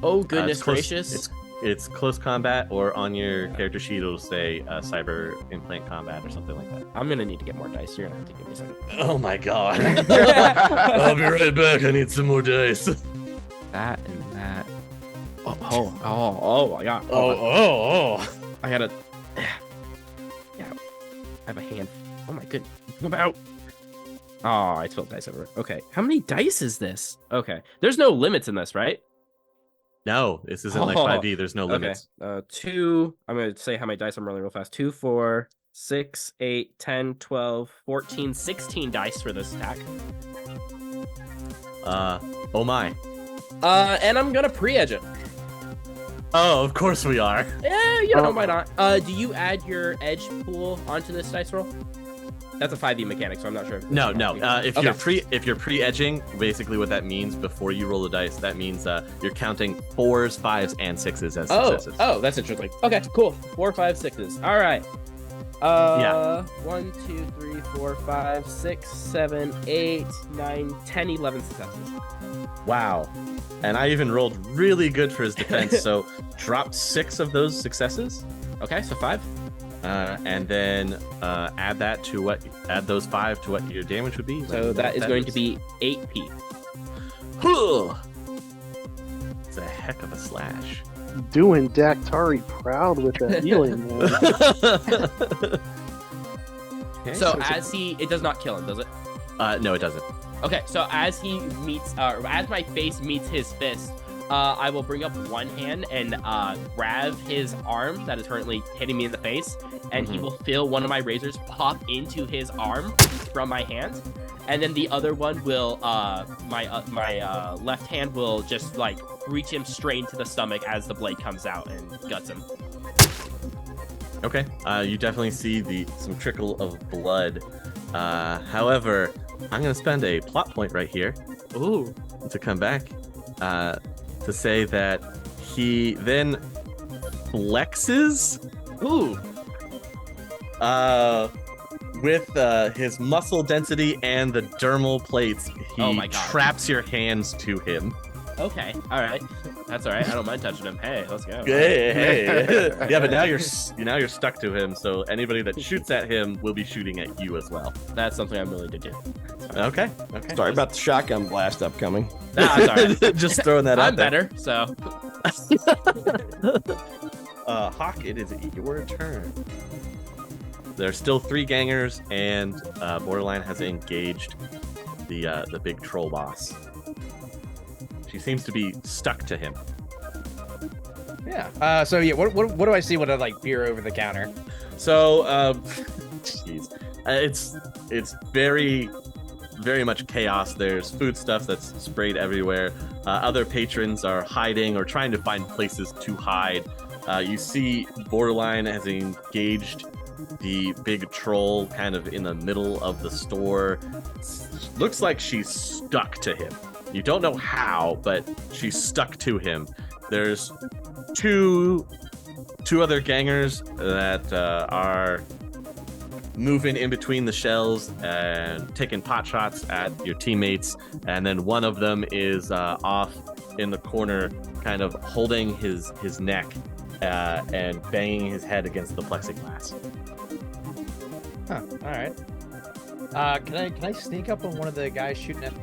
Oh goodness It's close- gracious! It's close combat, or on your character sheet it'll say cyber implant combat or something like that. I'm gonna need to get more dice. You're gonna have to give me a second. Oh my god. I'll be right back. I need some more dice. That and that. Oh! I got. Oh. I gotta. Yeah. I have a hand. Oh my goodness. Come out. Oh, I spilled dice over it. Okay. How many dice is this? Okay. There's no limits in this, right? No, this isn't like Oh, 5e. There's no limits. Okay. 2. I'm going to say how many dice I'm rolling real fast. 2, 4, 6, 8, 10, 12, 14, 16 dice for this attack. Oh my. And I'm going to pre-edge it. Oh, of course we are. Yeah, why not? Do you add your edge pool onto this dice roll? That's a 5e mechanic, so I'm not sure. No. If Okay. you're pre-edging, basically what that means before you roll the dice, that means you're counting 4s, 5s, and 6s as successes. Oh, that's interesting. Okay, cool. 4, 5, 6s. All right. Yeah. 1, 2, 3, 4, 5, 6, 7, 8, 9, 10, 11 successes. Wow. And I even rolled really good for his defense, so dropped 6 of those successes. Okay, so 5. And then add those 5 to what your damage would be. So that is going to be 8p. It's a heck of a slash. Doing Daktari proud with that healing, man. Okay. So it does not kill him, does it? No, it doesn't. Okay, so as he meets, as my face meets his fist, I will bring up one hand and grab his arm that is currently hitting me in the face, and he will feel one of my razors pop into his arm from my hand, and then the other one will, my left hand will just like reach him straight into the stomach as the blade comes out and guts him. Okay. You definitely see some trickle of blood. However, I'm gonna spend a plot point right here. Ooh. To come back. To say that he then flexes. Ooh. With his muscle density and the dermal plates, he Oh my God. traps your hands to him. Okay, all right, that's all right. I don't mind touching him. Hey, let's go. Hey. Yeah, but now you're stuck to him. So anybody that shoots at him will be shooting at you as well. That's something I'm willing to do. Okay. Sorry about the shotgun blast upcoming. Nah, it's all right. Just throwing that out I'm there. better, so. Hawk, it is your turn. There's still 3 gangers, and Borderline has engaged the big troll boss. She seems to be stuck to him. Yeah. So yeah, what do I see when I like peer over the counter? So, jeez, it's very, very much chaos. There's foodstuff that's sprayed everywhere. Other patrons are hiding or trying to find places to hide. You see, Borderline has engaged the big troll kind of in the middle of the store. Looks like she's stuck to him. You don't know how, but she's stuck to him. There's two other gangers that are moving in between the shells and taking pot shots at your teammates, and then one of them is off in the corner, kind of holding his neck and banging his head against the plexiglass. Huh. All right. Can I sneak up on one of the guys shooting at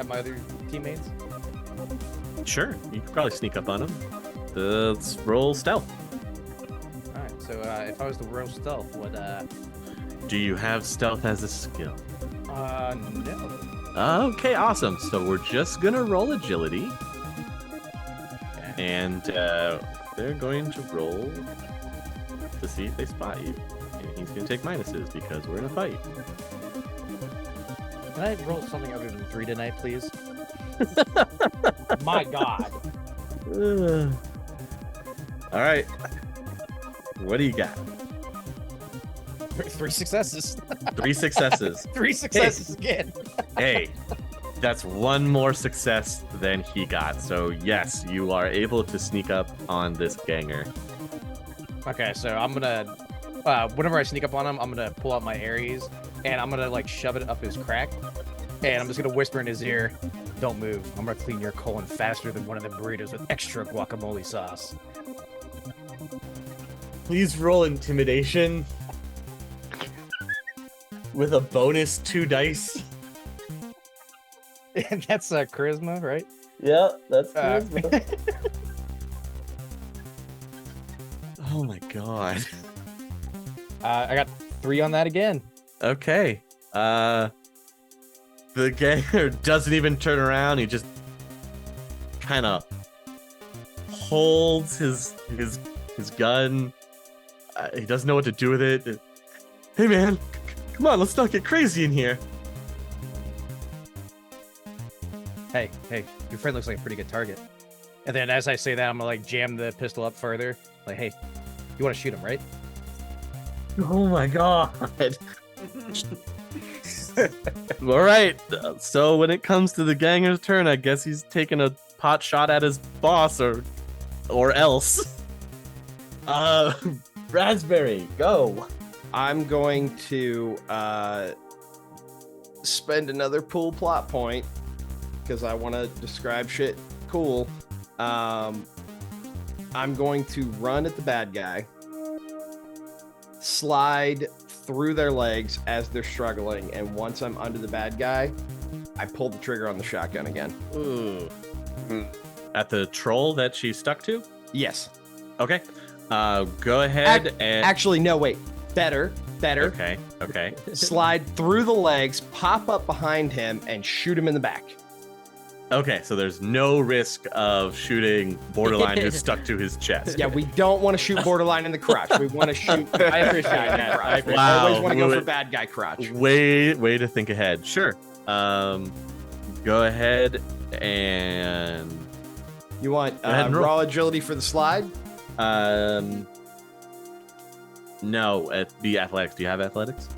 my other teammates? Sure, you could probably sneak up on him. Let's roll stealth. All right. So if I was to roll stealth, what? Do you have stealth as a skill? No. Okay, awesome. So we're just gonna roll agility, and they're going to roll to see if they spot you. And he's gonna take minuses because we're in a fight. Can I roll something other than 3 tonight, please? My God. All right. What do you got? 3 successes. 3 successes. 3 successes again. Hey, that's 1 more success than he got. So yes, you are able to sneak up on this ganger. Okay, so I'm gonna, whenever I sneak up on him, I'm gonna pull out my Aries, and I'm gonna like shove it up his crack, and I'm just gonna whisper in his ear, "Don't move. I'm gonna clean your colon faster than one of them burritos with extra guacamole sauce." Please roll intimidation with a bonus 2 dice. And that's charisma, right? Yeah, that's charisma. Oh my god. I got 3 on that again. Okay. The ganger doesn't even turn around. He just kind of holds his gun. He doesn't know what to do with it. Hey man, come on, let's not get crazy in here. Hey, your friend looks like a pretty good target. And then as I say that, I'm gonna like jam the pistol up further. Like, hey, you want to shoot him, right? Oh my god. All right. So when it comes to the ganger's turn, I guess he's taking a pot shot at his boss or else. Raspberry, go. I'm going to spend another pool plot point because I want to describe shit cool. I'm going to run at the bad guy, slide through their legs as they're struggling, and once I'm under the bad guy, I pull the trigger on the shotgun again. Ooh. At the troll that she's stuck to? Yes. Okay. Go ahead and... Actually, no, wait. Better. Okay. Slide through the legs, pop up behind him, and shoot him in the back. Okay, so there's no risk of shooting Borderline who's stuck to his chest. Yeah, we don't want to shoot Borderline in the crotch. We want to shoot. I appreciate that. I appreciate Wow. Always want to go for bad guy crotch. Way to think ahead. Sure. Go ahead and... You want Go ahead and roll. raw agility for the slide? No, be athletics. Do you have athletics?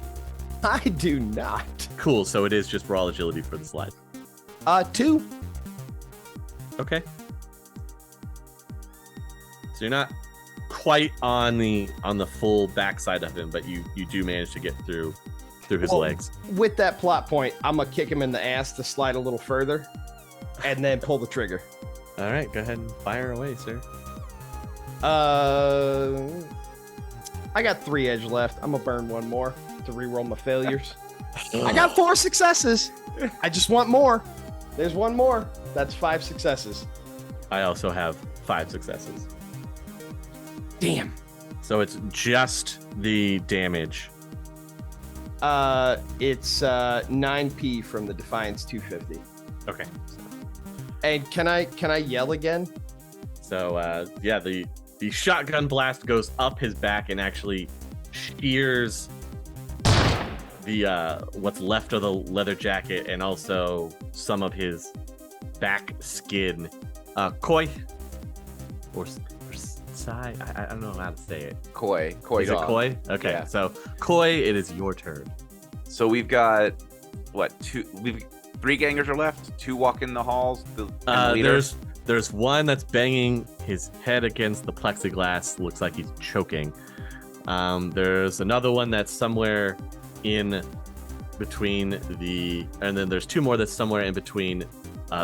I do not. Cool, so it is just raw agility for the slide. 2. Okay. So you're not quite on the full backside of him, but you do manage to get through his legs. With that plot point, I'm gonna kick him in the ass to slide a little further, and then pull the trigger. All right, go ahead and fire away, sir. I got 3 edge left. I'm gonna burn 1 more to reroll my failures. I got 4 successes. I just want more. There's 1 more. That's 5 successes. I also have 5 successes. Damn. So it's just the damage. It's 9p from the Defiance 250. Okay. And can I yell again? So yeah, the shotgun blast goes up his back and actually shears the what's left of the leather jacket and also some of his back skin. Koi or Sai, I don't know how to say it. Coydog. Is it Koi? Okay, Yeah. so Koi, it is your turn. So we've got what? 3 gangers are left. 2 walk in the halls. The leader. There's one that's banging his head against the plexiglass. Looks like he's choking. There's another one that's somewhere in between and then there's 2 more that's somewhere in between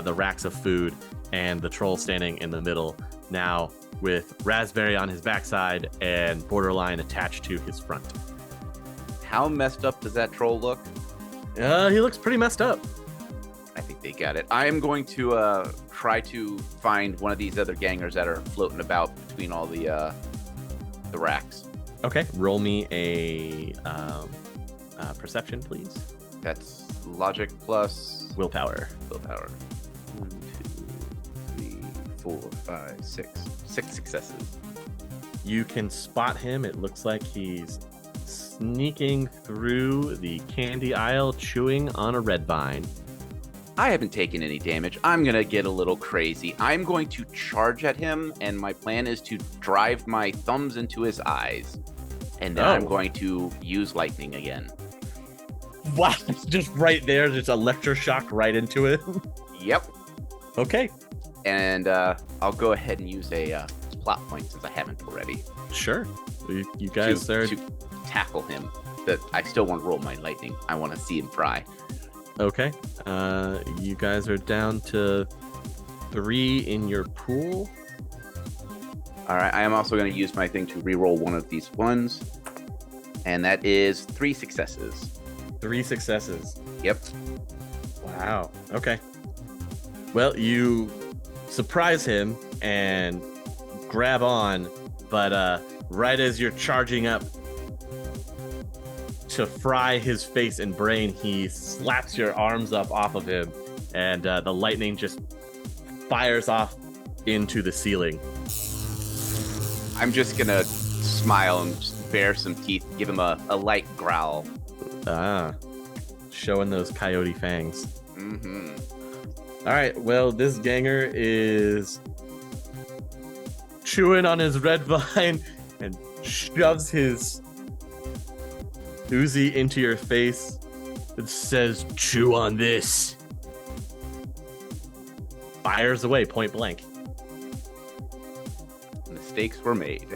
the racks of food and the troll standing in the middle. Now with Raspberry on his backside and Borderline attached to his front. How messed up does that troll look? He looks pretty messed up. I think they got it. I am going to try to find one of these other gangers that are floating about between all the racks. Okay, roll me a perception, please. That's logic plus Willpower. 1, 2, 3, 4, 5, 6. 6 successes. You can spot him. It looks like he's sneaking through the candy aisle, chewing on a red vine. I haven't taken any damage. I'm going to get a little crazy. I'm going to charge at him, and my plan is to drive my thumbs into his eyes. And then I'm going to use lightning again. Wow, just right there, just electroshock right into it. Yep. Okay. And I'll go ahead and use a plot point since I haven't already. Sure. You guys are... To tackle him. But I still want to roll my lightning. I want to see him fry. Okay. You guys are down to 3 in your pool. All right. I am also going to use my thing to reroll one of these ones. And that is 3 successes. 3 successes. Yep. Wow. Okay. Well, you surprise him and grab on, but right as you're charging up to fry his face and brain, he slaps your arms up off of him, and the lightning just fires off into the ceiling. I'm just going to smile and just bare some teeth, give him a light growl. Showing those coyote fangs. Mm-hmm. All right, well, this ganger is chewing on his red vine and shoves his Uzi into your face. It says, "Chew on this." Fires away, point blank. Mistakes were made.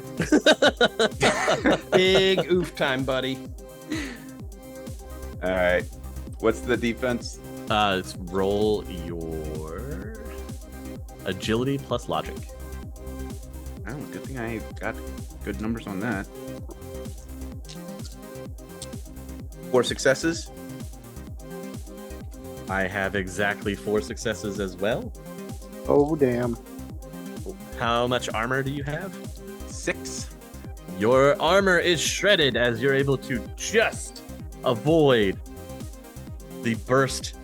Big oof time, buddy. All right. What's the defense? It's roll your agility plus logic. Oh, good thing I got good numbers on that. 4 successes. I have exactly 4 successes as well. Oh, damn. How much armor do you have? 6. Your armor is shredded as you're able to just avoid the burst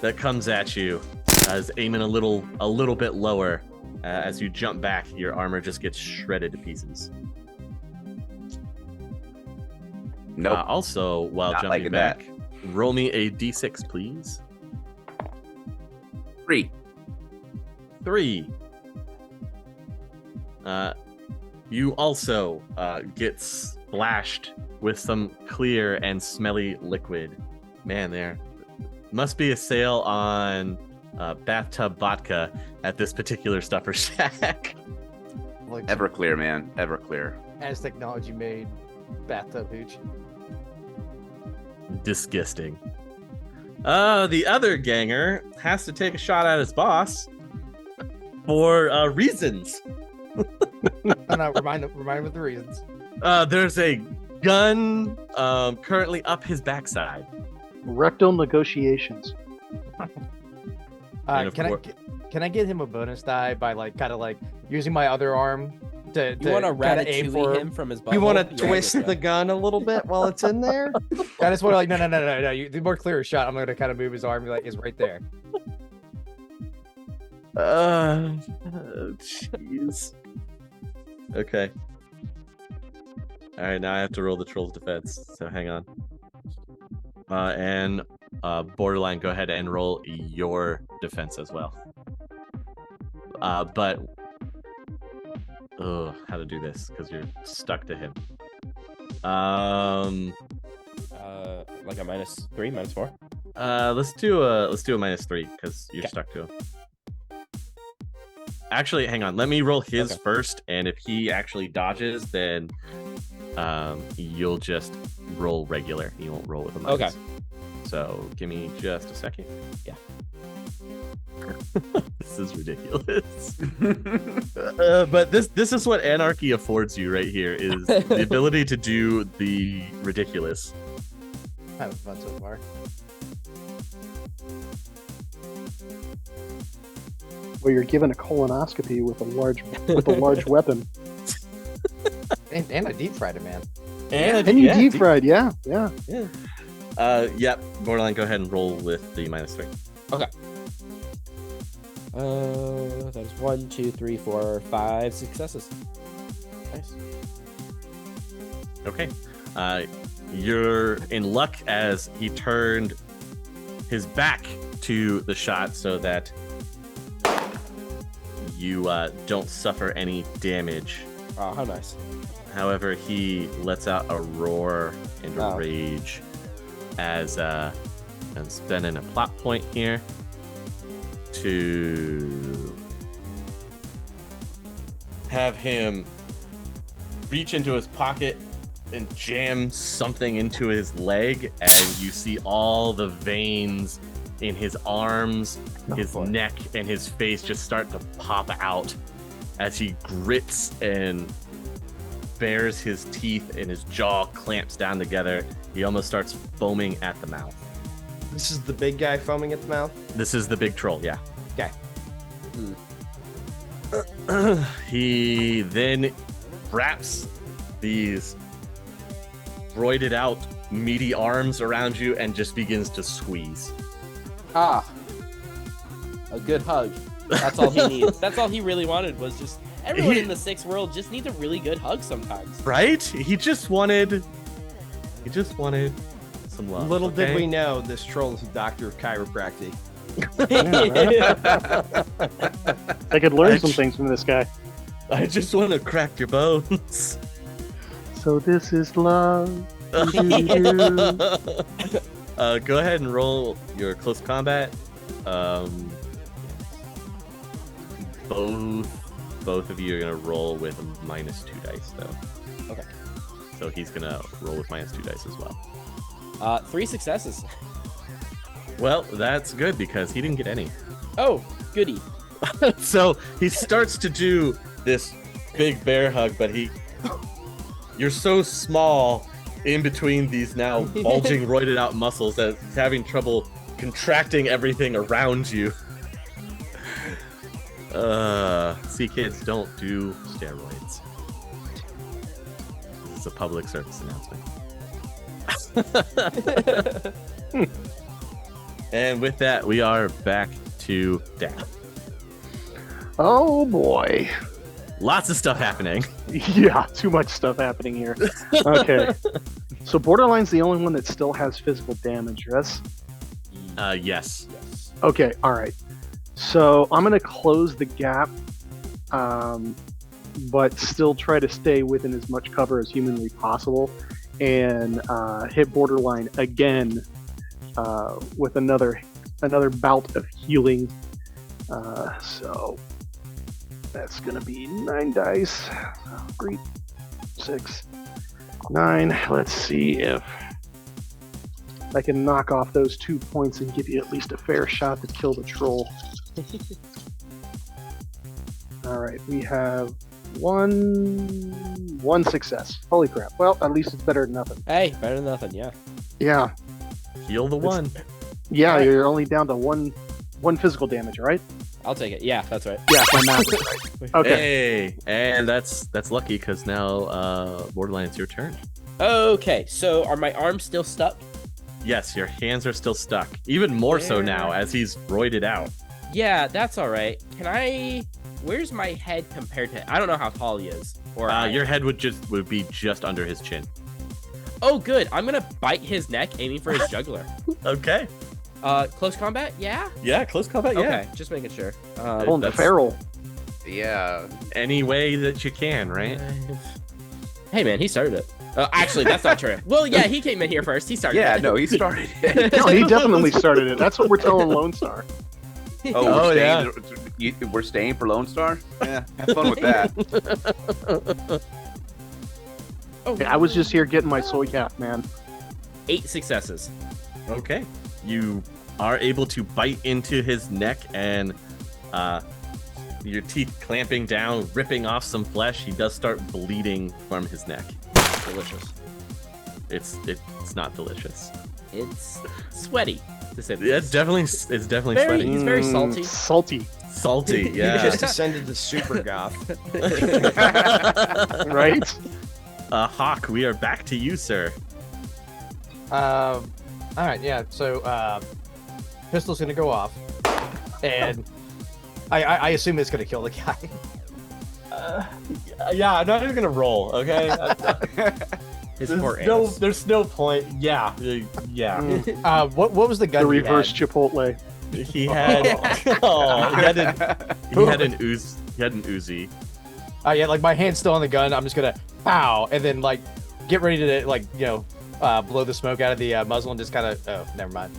that comes at you, as aiming a little bit lower. As you jump back, your armor just gets shredded to pieces. Nope. Also, while Not jumping liking back, roll me a d6, please. 3. 3. You also get splashed with some clear and smelly liquid. Man, there must be a sale on bathtub vodka at this particular stuffer shack. Like, Everclear, man. Everclear. as technology made bathtub hooch. Disgusting. The other ganger has to take a shot at his boss for reasons. No, remind him of the reasons. There's a gun currently up his backside. Rectal negotiations. And of Can I get him a bonus die by like kind of like using my other arm to You want to kinda aim ratatouille for him from his butt? You want to twist the gun a little bit while it's in there? I just want to like no. You the more clearer shot. I'm gonna kind of move his arm. Be like, is right there. Jeez. Okay. All right, now I have to roll the troll's defense. So hang on. And Borderline, go ahead and roll your defense as well. But how to do this because you're stuck to him. Like a -3, -4. Let's do a -3 because you're stuck to him. Actually, hang on. Let me roll his first, and if he actually dodges, then you'll just roll regular. You won't roll with a minus. Okay. So give me just a second. Yeah. This is ridiculous. But this is what anarchy affords you right here is the ability to do the ridiculous. Having fun so far. Where you're given a colonoscopy with a large weapon. And I deep fried it, man. And you deep fried, yeah. Yep. Borderline, go ahead and roll with the -3. Okay. That is 1, 2, 3, 4, 5 successes. Nice. Okay. You're in luck as he turned his back to the shot so that you don't suffer any damage. Oh, how nice. However, he lets out a roar and a rage as I'm spending a plot point here to have him reach into his pocket and jam something into his leg, and you see all the veins in his arms, his neck, and his face just start to pop out as he grits and bares his teeth and his jaw clamps down together. He almost starts foaming at the mouth. This is the big guy foaming at the mouth? This is the big troll, yeah. Okay. He then wraps these roided out meaty arms around you and just begins to squeeze. A good hug. That's all he needs. That's all he really wanted was just everyone in the Six world just needs a really good hug sometimes. Right? He just wanted some love. Little did we know this troll is a doctor of chiropractic. I could learn some things from this guy. I just want to crack your bones. So this is love. Go ahead and roll your close combat. Both of you are gonna roll with a -2 dice, though. Okay. So he's gonna roll with -2 dice as well. 3 successes. Well, that's good because he didn't get any. Oh, goody. So he starts to do this big bear hug, but you're so small in between these now bulging, roided out muscles that he's having trouble contracting everything around you. See, kids, don't do steroids. This is a public service announcement. And with that, we are back to Dak. Oh boy. Lots of stuff happening. Yeah, too much stuff happening here. Okay. So Borderline's the only one that still has physical damage, yes? Yes. Okay, alright. So I'm going to close the gap, but still try to stay within as much cover as humanly possible, and hit Borderline again with another bout of healing. So that's going to be 9 dice. 3, 6, 9. Let's see if I can knock off those 2 points and give you at least a fair shot to kill the troll. All right, we have one success. Holy crap! Well, at least it's better than nothing. Hey, better than nothing. Yeah. Yeah, Heal the one. yeah. Alright. You're only down to one physical damage, right? I'll take it. Yeah, that's right. Yeah, my math is right. Okay. Hey, and that's lucky because now Borderline, it's your turn. Okay, so are my arms still stuck? Yes, your hands are still stuck. Even more so now as he's roided out. Yeah, that's all right. Can I? Where's my head compared to? I don't know how tall he is. Or Your head would be just under his chin. Oh, good. I'm gonna bite his neck, aiming for his jugular. Okay. Close combat? Yeah. Yeah, close combat. Yeah. Okay, just making sure. Pulling the that's- feral. Yeah. Any way that you can, right? Hey, man, he started it. Actually, that's not true. Well, yeah, he came in here first. He started. Yeah, it. no, he started it. No, he definitely started it. That's what we're telling Lone Star. Oh, we're yeah. we're staying for Lone Star? Yeah, have fun with that. Oh, I was just here getting my soy calf, man. 8 successes. Okay. You are able to bite into his neck and your teeth clamping down, ripping off some flesh. He does start bleeding from his neck. Delicious. It's not delicious. It's sweaty. To say the Yeah, least. it's definitely Very, sweaty. he's very salty. Salty, Salty, You yeah. just descended to super goth. right? Hawk, we are back to you, sir. All right, yeah. So, pistol's gonna go off, and I assume it's gonna kill the guy. Yeah, I'm not even gonna roll. Okay. His there's, poor no, anus. there's no point. Yeah. Yeah. What was the gun? The he reverse had? Chipotle. He had he had an Uzi. Yeah, like my hand's still on the gun. I'm just gonna pow, and then like get ready to blow the smoke out of the muzzle and just kind of. Oh, never mind.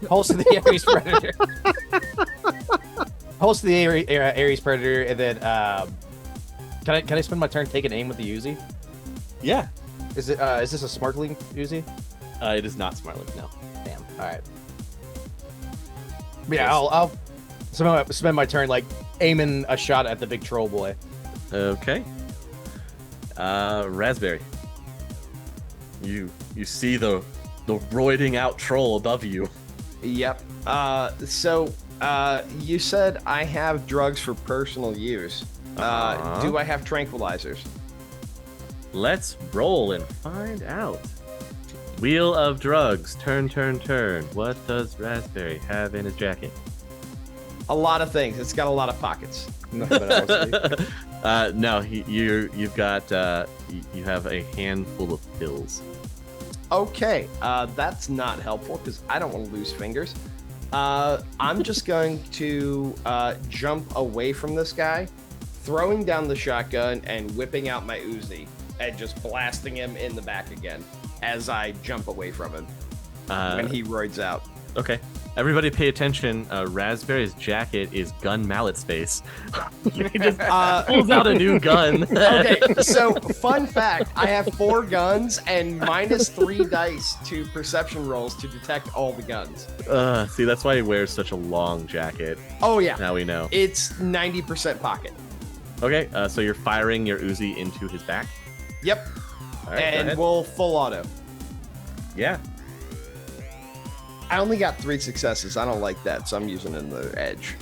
Pulse to the Ares Predator. Pulse to the Ares Predator, and then can I spend my turn taking aim with the Uzi? Yeah. Is this a sparkling Uzi? It is not Smartling, no. Damn. All right. Yeah, I'll spend my turn like aiming a shot at the big troll boy. Okay. Raspberry. You see the roiding out troll above you. Yep. So you said I have drugs for personal use. Uh-huh. Do I have tranquilizers? Let's roll and find out. Wheel of drugs. Turn. What does Raspberry have in his jacket? A lot of things. It's got a lot of pockets. Nothing but LSD. No, you've got you have a handful of pills. Okay, that's not helpful because I don't want to lose fingers. I'm just going to jump away from this guy, throwing down the shotgun and whipping out my Uzi and just blasting him in the back again as I jump away from him when he roids out. Okay. Everybody pay attention. Raspberry's jacket is gun mallet space. He just pulls out a new gun. Okay, so fun fact, I have 4 guns and -3 dice to perception rolls to detect all the guns. See, that's why he wears such a long jacket. Oh yeah, Now we know. it's 90% pocket. Okay, so you're firing your Uzi into his back. Yep, All right, go and ahead. we'll full auto. Yeah. I only got 3 successes. I don't like that, so I'm using the edge.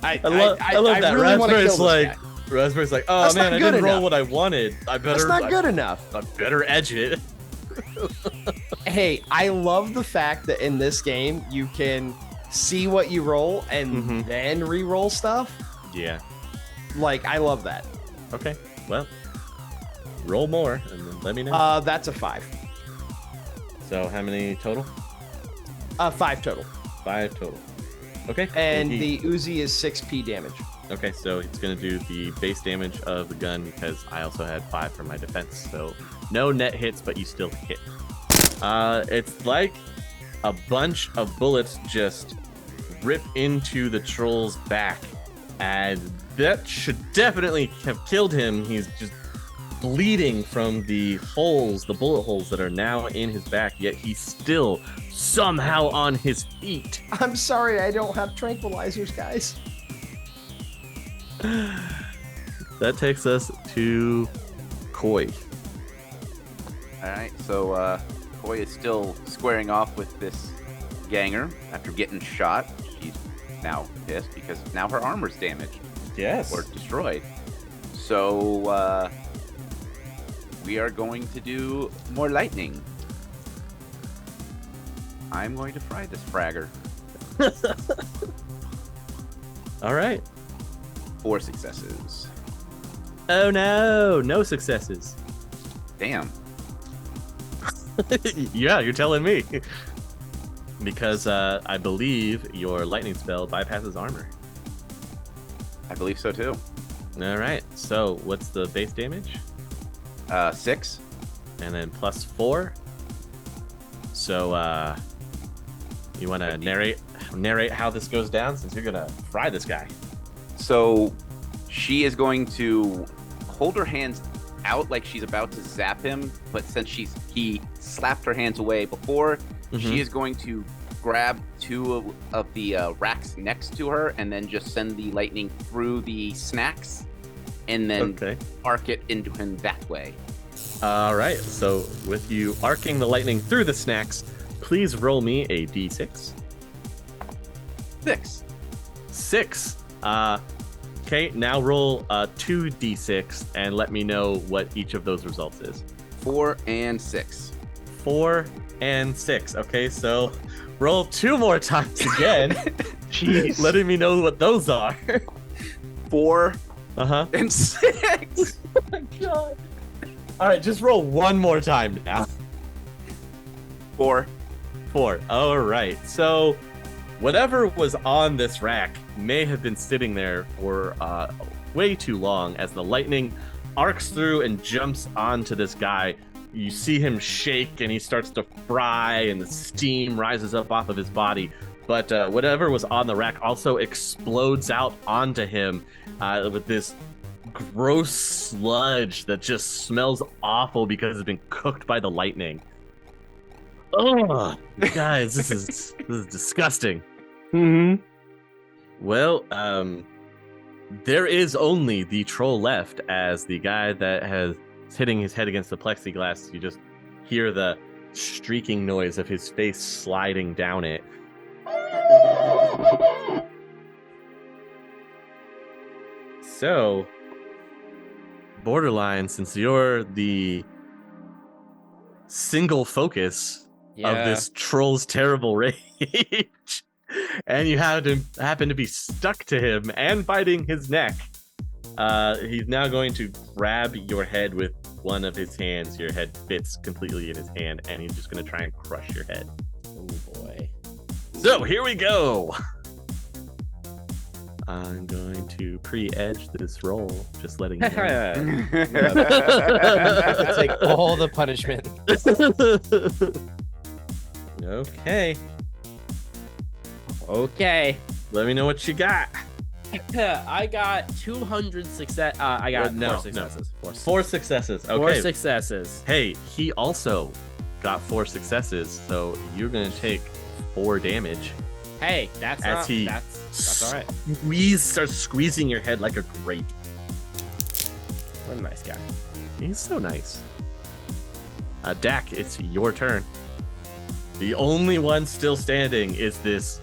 I love that. really want to Raspberry's kill this guy. Raspberry's like, oh That's man, not I good didn't roll enough. what I wanted. That's not good enough. I better edge it. Hey, I love the fact that in this game you can see what you roll and then re-roll stuff. Yeah. Like, I love that. Okay. Well, roll more and then let me know. That's a 5. So how many total? 5 total. 5 total. Okay. And he- the Uzi is 6p damage. Okay, so it's gonna do the base damage of the gun because I also had 5 for my defense. So no net hits, but you still hit. It's like a bunch of bullets just rip into the troll's back, and that should definitely have killed him. He's just bleeding from the holes, the bullet holes that are now in his back, yet he's still somehow on his feet. I'm sorry, I don't have tranquilizers, guys. That takes us to Koi. All right, so Koi is still squaring off with this ganger after getting shot. She's now pissed because now her armor's damaged. Yes. Or destroyed. So we are going to do more lightning. I'm going to fry this fragger. All right. 4 successes. Oh no, no successes. Damn. Yeah, you're telling me. Because I believe your lightning spell bypasses armor. I believe so too. All right. So what's the base damage? 6. And then plus 4. So you want to narrate how this goes down, since you're gonna fry this guy. So she is going to hold her hands out like she's about to zap him, but since he slapped her hands away before, she is going to grab 2 of the racks next to her and then just send the lightning through the snacks and then arc it into him that way. All right. So with you arcing the lightning through the snacks, please roll me a d6. 6. Okay, now roll 2d6 and let me know what each of those results is. 4 and 6. 4 and 6. Okay, so roll 2 more times again. Jeez. Letting me know what those are. 4 and and 6. Oh my god. All right, just roll 1 more time now. 4. All right. So whatever was on this rack may have been sitting there for way too long. As the lightning arcs through and jumps onto this guy, you see him shake and he starts to fry and the steam rises up off of his body. But whatever was on the rack also explodes out onto him with this gross sludge that just smells awful because it's been cooked by the lightning. Oh, guys, this is disgusting. Mm-hmm. Well, there is only the troll left, as the guy that has hitting his head against the plexiglass. You just hear the streaking noise of his face sliding down it. So, Borderline, since you're the single focus of this troll's terrible rage, and you happen to be stuck to him and biting his neck, he's now going to grab your head with one of his hands. Your head fits completely in his hand, and he's just going to try and crush your head. Oh boy. So here we go. I'm going to pre-edge this roll, just letting you know. Take all the punishment. Okay. Let me know what you got. I got 200 success. I got No, 4 successes. 4 successes. Okay. 4 successes. Hey, he also got 4 successes, so you're gonna take 4 damage. Hey, that's As he that's all right. Starts squeezing your head like a grape. What a nice guy. He's so nice. Dak, it's your turn. The only one still standing is this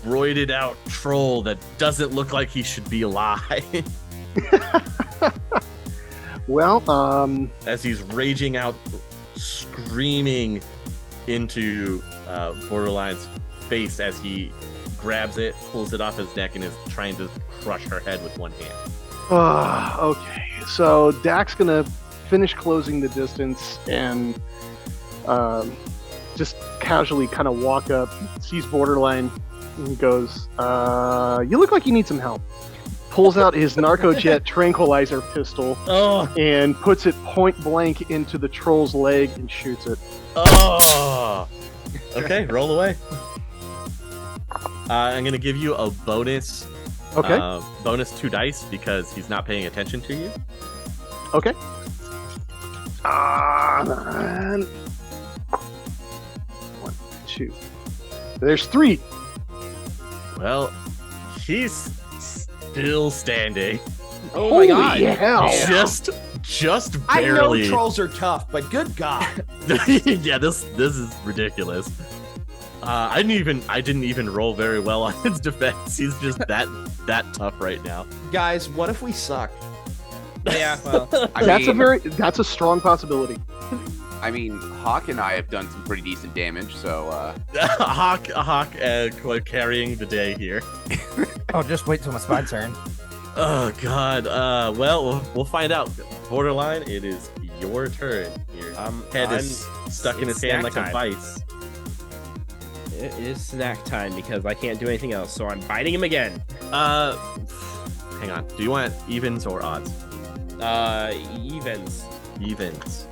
roided out troll that doesn't look like he should be alive. Well, as he's raging out, screaming into Borderline's face as he grabs it, pulls it off his neck, and is trying to crush her head with one hand. Okay, so Dak's gonna finish closing the distance and just casually kind of walk up, sees Borderline, and goes, "You look like you need some help." Pulls out his Narcojet tranquilizer pistol and puts it point blank into the troll's leg and shoots it. Oh! Okay, roll away. I'm gonna give you a bonus. Okay. Bonus 2 dice because he's not paying attention to you. Okay. And 1, 2. There's 3. Well, he's still standing. Oh my god. Holy hell. Just I know barely. trolls are tough, but good god. Yeah, this is ridiculous. I didn't even roll very well on his defense. He's just that tough right now. Guys, what if we suck? Yeah, well. That's a strong possibility. I mean, Hawk and I have done some pretty decent damage, so Hawk, carrying the day here. Oh, just wait till it's my turn. Oh God. Well, we'll find out. Borderline, it is your turn. Your head is stuck in his hand like a vice. It is snack time because I can't do anything else, so I'm biting him again. Hang on. Do you want evens or odds? Evens. Evens.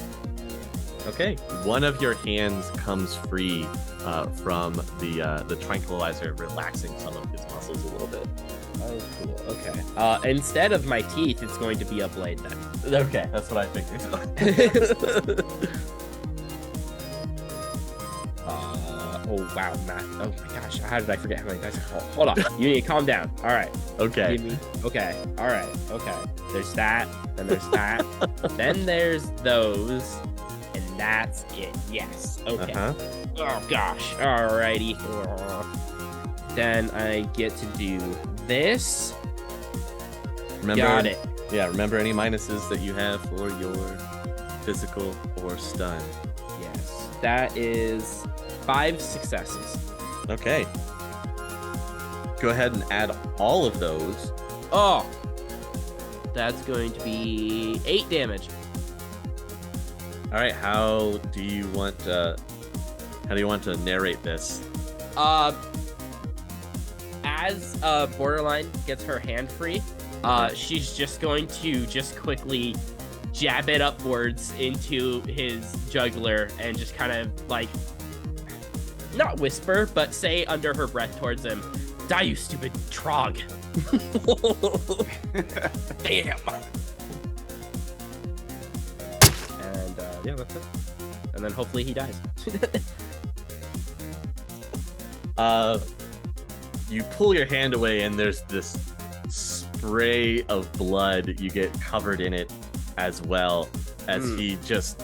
Okay. One of your hands comes free from the tranquilizer, relaxing some of his muscles a little bit. Oh, cool. Okay. Instead of my teeth, it's going to be a blade then. Okay, that's what I figured. Oh wow, math. Oh my gosh, how did I forget how many dice I rolled? Hold on, you need to calm down. All right. Okay. Okay. All right. Okay. There's that. Then there's that. Then there's those, and that's it. Yes. Okay. Oh gosh. Alrighty. Then I get to do this. Remember, Got it. Yeah. Remember any minuses that you have for your physical or stun. Yes. That is 5 successes. Okay. Go ahead and add all of those. Oh. That's going to be 8 damage. All right. How do you want to narrate this? As Borderline gets her hand free, she's just going to quickly jab it upwards into his jugular and just kind of like, not whisper, but say under her breath towards him, "Die, you stupid trog." Damn. And yeah, that's it. And then hopefully he dies. You pull your hand away and there's this spray of blood. You get covered in it as well as he just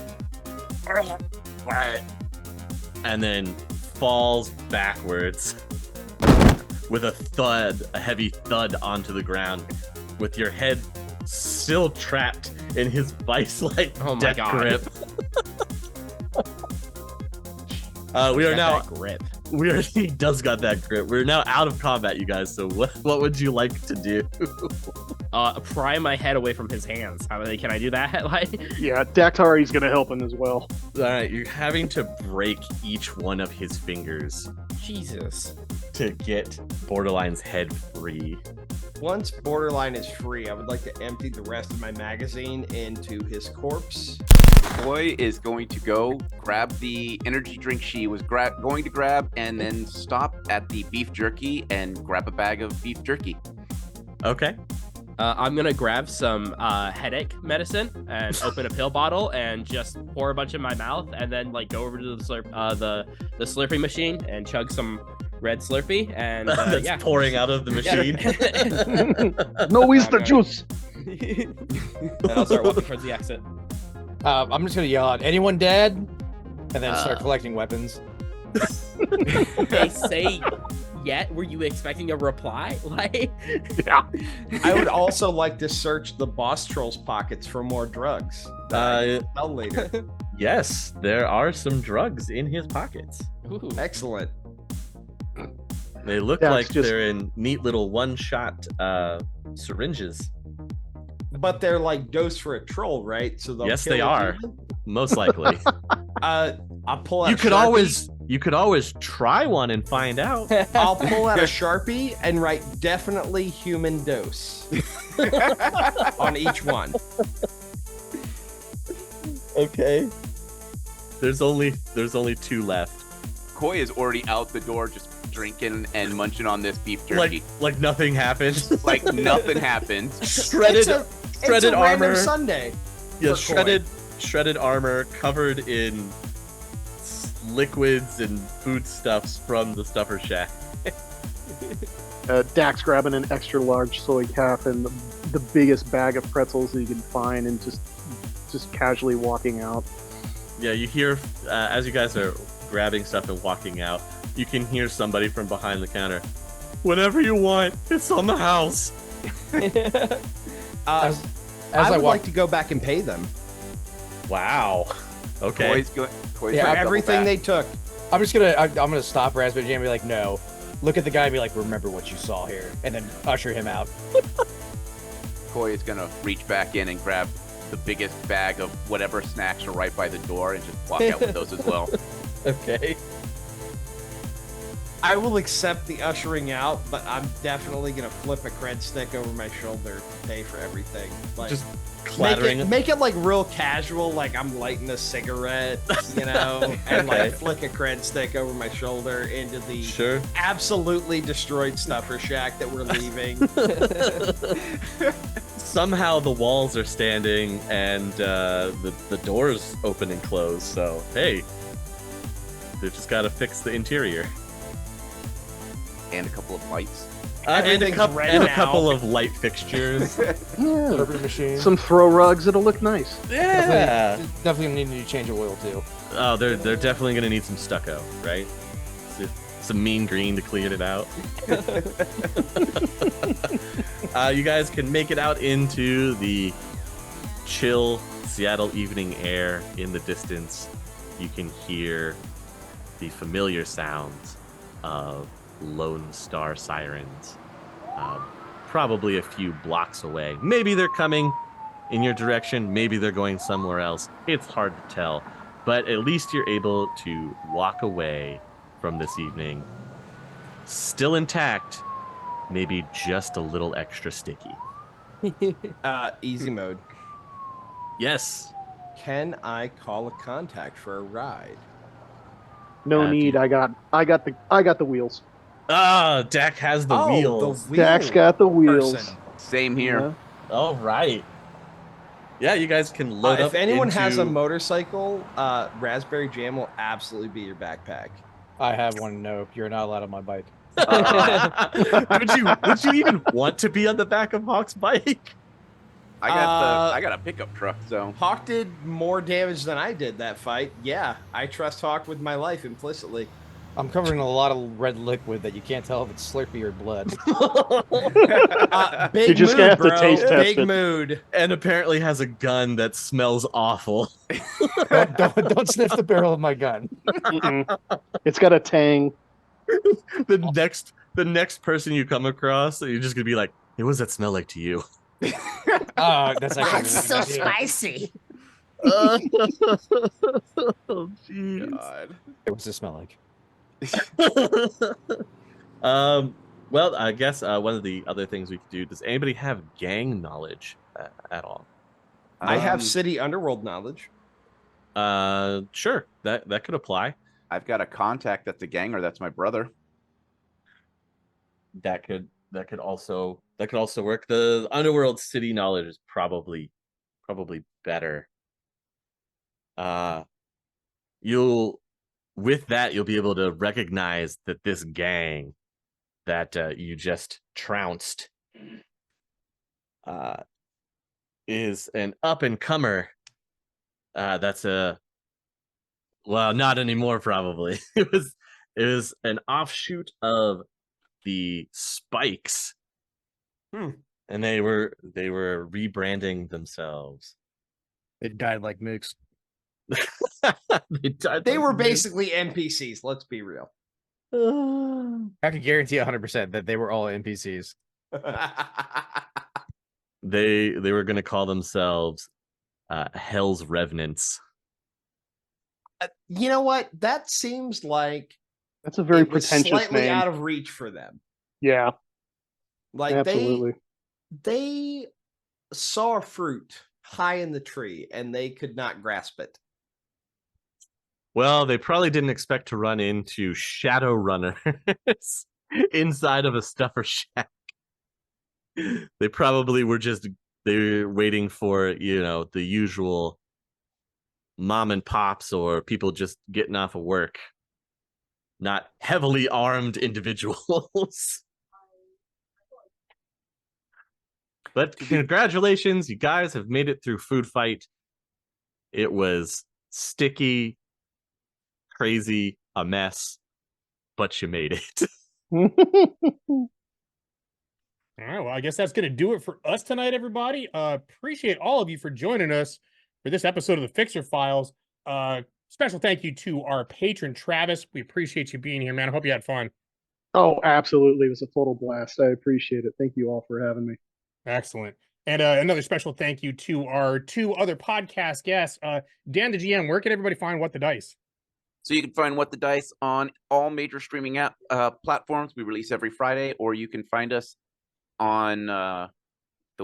and then falls backwards with a heavy thud onto the ground, with your head still trapped in his vice-like death grip. We are now grip. He does got that grip. We're now out of combat, you guys. So what would you like to do? Pry my head away from his hands. Can I do that? Like, yeah, Dactari's gonna help him as well. All right, you're having to break each one of his fingers. Jesus. To get Borderline's head free. Once Borderline is free, I would like to empty the rest of my magazine into his corpse. Boy is going to go grab the energy drink she was going to grab, and then stop at the beef jerky and grab a bag of beef jerky. Okay. I'm gonna grab some headache medicine and open a pill bottle and just pour a bunch in my mouth, and then like go over to the Slurpee machine and chug some red Slurpee, and that's pouring out of the machine. No, it's the juice. And I'll start walking towards the exit. I'm just gonna yell out, "Anyone dead?" And then start collecting weapons. They say yet? Were you expecting a reply? Like, yeah. I would also like to search the boss troll's pockets for more drugs. Tell later. Yes, there are some drugs in his pockets. ooh. Excellent. They look Yeah, like it's just- they're in neat little one-shot syringes. But they're like dose for a troll, right? So they'll Yes, kill they a are. demon? Most likely. I'll pull out. You a could Sharpie. always try one and find out. I'll pull out a Sharpie and write "definitely human dose" on each one. Okay. There's only 2 left. Koi is already out the door, just drinking and munching on this beef jerky. Like nothing happened. Like nothing happened. Shredded It's a armor. random Sunday. Yeah, For Coy. shredded armor covered in liquids and foodstuffs from the stuffer shack. Dax grabbing an extra large soy cap and the biggest bag of pretzels that you can find, and just casually walking out. Yeah, you hear as you guys are grabbing stuff and walking out, you can hear somebody from behind the counter. Whatever you want, it's on the house. As I I would walk, like to go back and pay them Wow. Okay. Coy's for Yeah, I- everything they took. I'm just gonna I'm gonna stop Raspberry Jam and be like, no. Look at the guy and be like, remember what you saw here, and then usher him out. Coy is gonna reach back in and grab the biggest bag of whatever snacks are right by the door and just walk out with those as well. Okay. I will accept the ushering out, but I'm definitely gonna flip a cred stick over my shoulder to pay for everything. Like, Just clattering. make it like real casual, like I'm lighting a cigarette, you know, and Okay. like flick a cred stick over my shoulder into the Sure. absolutely destroyed stuffer shack that we're leaving. Somehow the walls are standing and the doors open and close. So hey, they just gotta fix the interior. And a couple of lights. And a Everything's couple red and a now. couple of light fixtures. Yeah. Turbo machine. Some throw rugs that'll look nice. Yeah. Definitely need to change oil too. Oh, they're definitely gonna need some stucco, right? Some mean green to clean it out. You guys can make it out into the chill Seattle evening air. In the distance, you can hear the familiar sounds of Lone Star sirens, probably a few blocks away. Maybe they're coming in your direction, maybe they're going somewhere else. It's hard to tell, but at least you're able to walk away from this evening still intact, maybe just a little extra sticky. Easy mode. Yes. Can I call a contact for a ride? No need. I got the wheels. Ah, Dak has the wheels. The wheel Dax got the wheels. person. Same here. Yeah. All right. Yeah, you guys can load up. If anyone has a into- motorcycle, Raspberry Jam will absolutely be your backpack. I have one. No, you're not allowed on my bike. would you even want to be on the back of Hawk's bike? I got a pickup truck, so Hawk did more damage than I did that fight. Yeah, I trust Hawk with my life implicitly. I'm covering a lot of red liquid that you can't tell if it's Slurpee or blood. Big You're just mood, gonna have to bro. taste test Big it. mood. And apparently has a gun that smells awful. don't sniff the barrel of my gun. Mm-mm. It's got a tang. The next person you come across, you're just gonna be like, "Hey, what does that smell like to you?" Oh, that's actually It's so spicy. Oh, jeez. God. What's it smell like? Well, I guess one of the other things we could do. Does anybody have gang knowledge at all? I have Um, city underworld knowledge. Sure. That could apply. I've got a contact that's a ganger. That's my brother. That could also work. The underworld city knowledge is probably better. You'll be able to recognize that this gang that you just trounced is an up and comer. That's not anymore. Probably it was an offshoot of the Spikes, and they were rebranding themselves. It died like mooks. They were basically NPCs. Let's be real. I can guarantee 100% that they were all NPCs. They were going to call themselves Hell's Revenants. You know what? That seems like That's a very it was pretentious slightly name. out of reach for them. Yeah, Like absolutely. they saw fruit high in the tree and they could not grasp it. Well, they probably didn't expect to run into Shadowrunners inside of a stuffer shack. They probably were just They're waiting for, the usual mom and pops or people just getting off of work, not heavily armed individuals. But congratulations, you guys have made it through Food Fight. It was sticky, crazy, a mess, but you made it. All right, well, I guess that's going to do it for us tonight, everybody. Appreciate all of you for joining us for this episode of the Fixer Files. Special thank you to our patron, Travis. We appreciate you being here, man. I hope you had fun. Oh, absolutely. It was a total blast. I appreciate it. Thank you all for having me. Excellent. And another special thank you to our two other podcast guests. Dan the GM, where can everybody find What the Dice? So you can find What the Dice on all major streaming app platforms. We release every Friday, or you can find us on the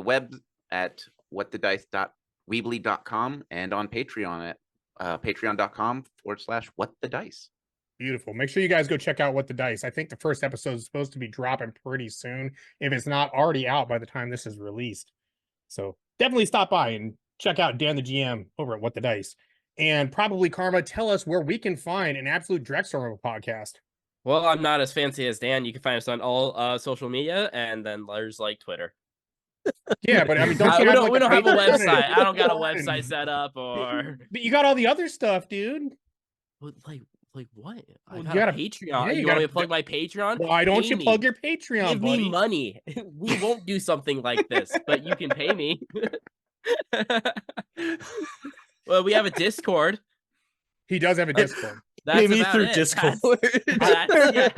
web at whatthedice.weebly.com and on Patreon at patreon.com/whatthedice. Beautiful. Make sure you guys go check out What the Dice. I think the first episode is supposed to be dropping pretty soon, if it's not already out by the time this is released. So definitely stop by and check out Dan the GM over at What the Dice. And probably, Karma, tell us where we can find an absolute Drextorm of a podcast. Well, I'm not as fancy as Dan. You can find us on all social media, and then there's like Twitter. Yeah, but I mean, don't we you don't have a Patreon website. and- I don't got a website set up, or But you got all the other stuff, dude. like what? I Well, got you a gotta- Patreon. yeah, you you want gotta- me to plug my Patreon? Why don't Pay you me. plug your Patreon, Give buddy? me money. We won't do something like this, but you can pay me. Well, we have a Discord. He does have a Discord. That's Pay me about through it. Discord. Yeah.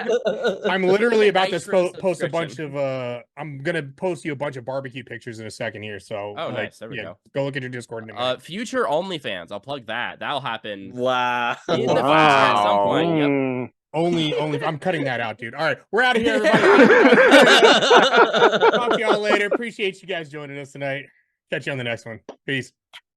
I'm literally about to Thanks for the post a bunch subscription. of I'm gonna post you a bunch of barbecue pictures in a second here. So Oh, nice. There we go. Go look at your Discord in a minute. Future OnlyFans. I'll plug that. That'll happen Wow. in the future at some point. Yep. Mm. Only I'm cutting that out, dude. All right, we're out of here, everybody. Talk to y'all later. Appreciate you guys joining us tonight. Catch you on the next one. Peace.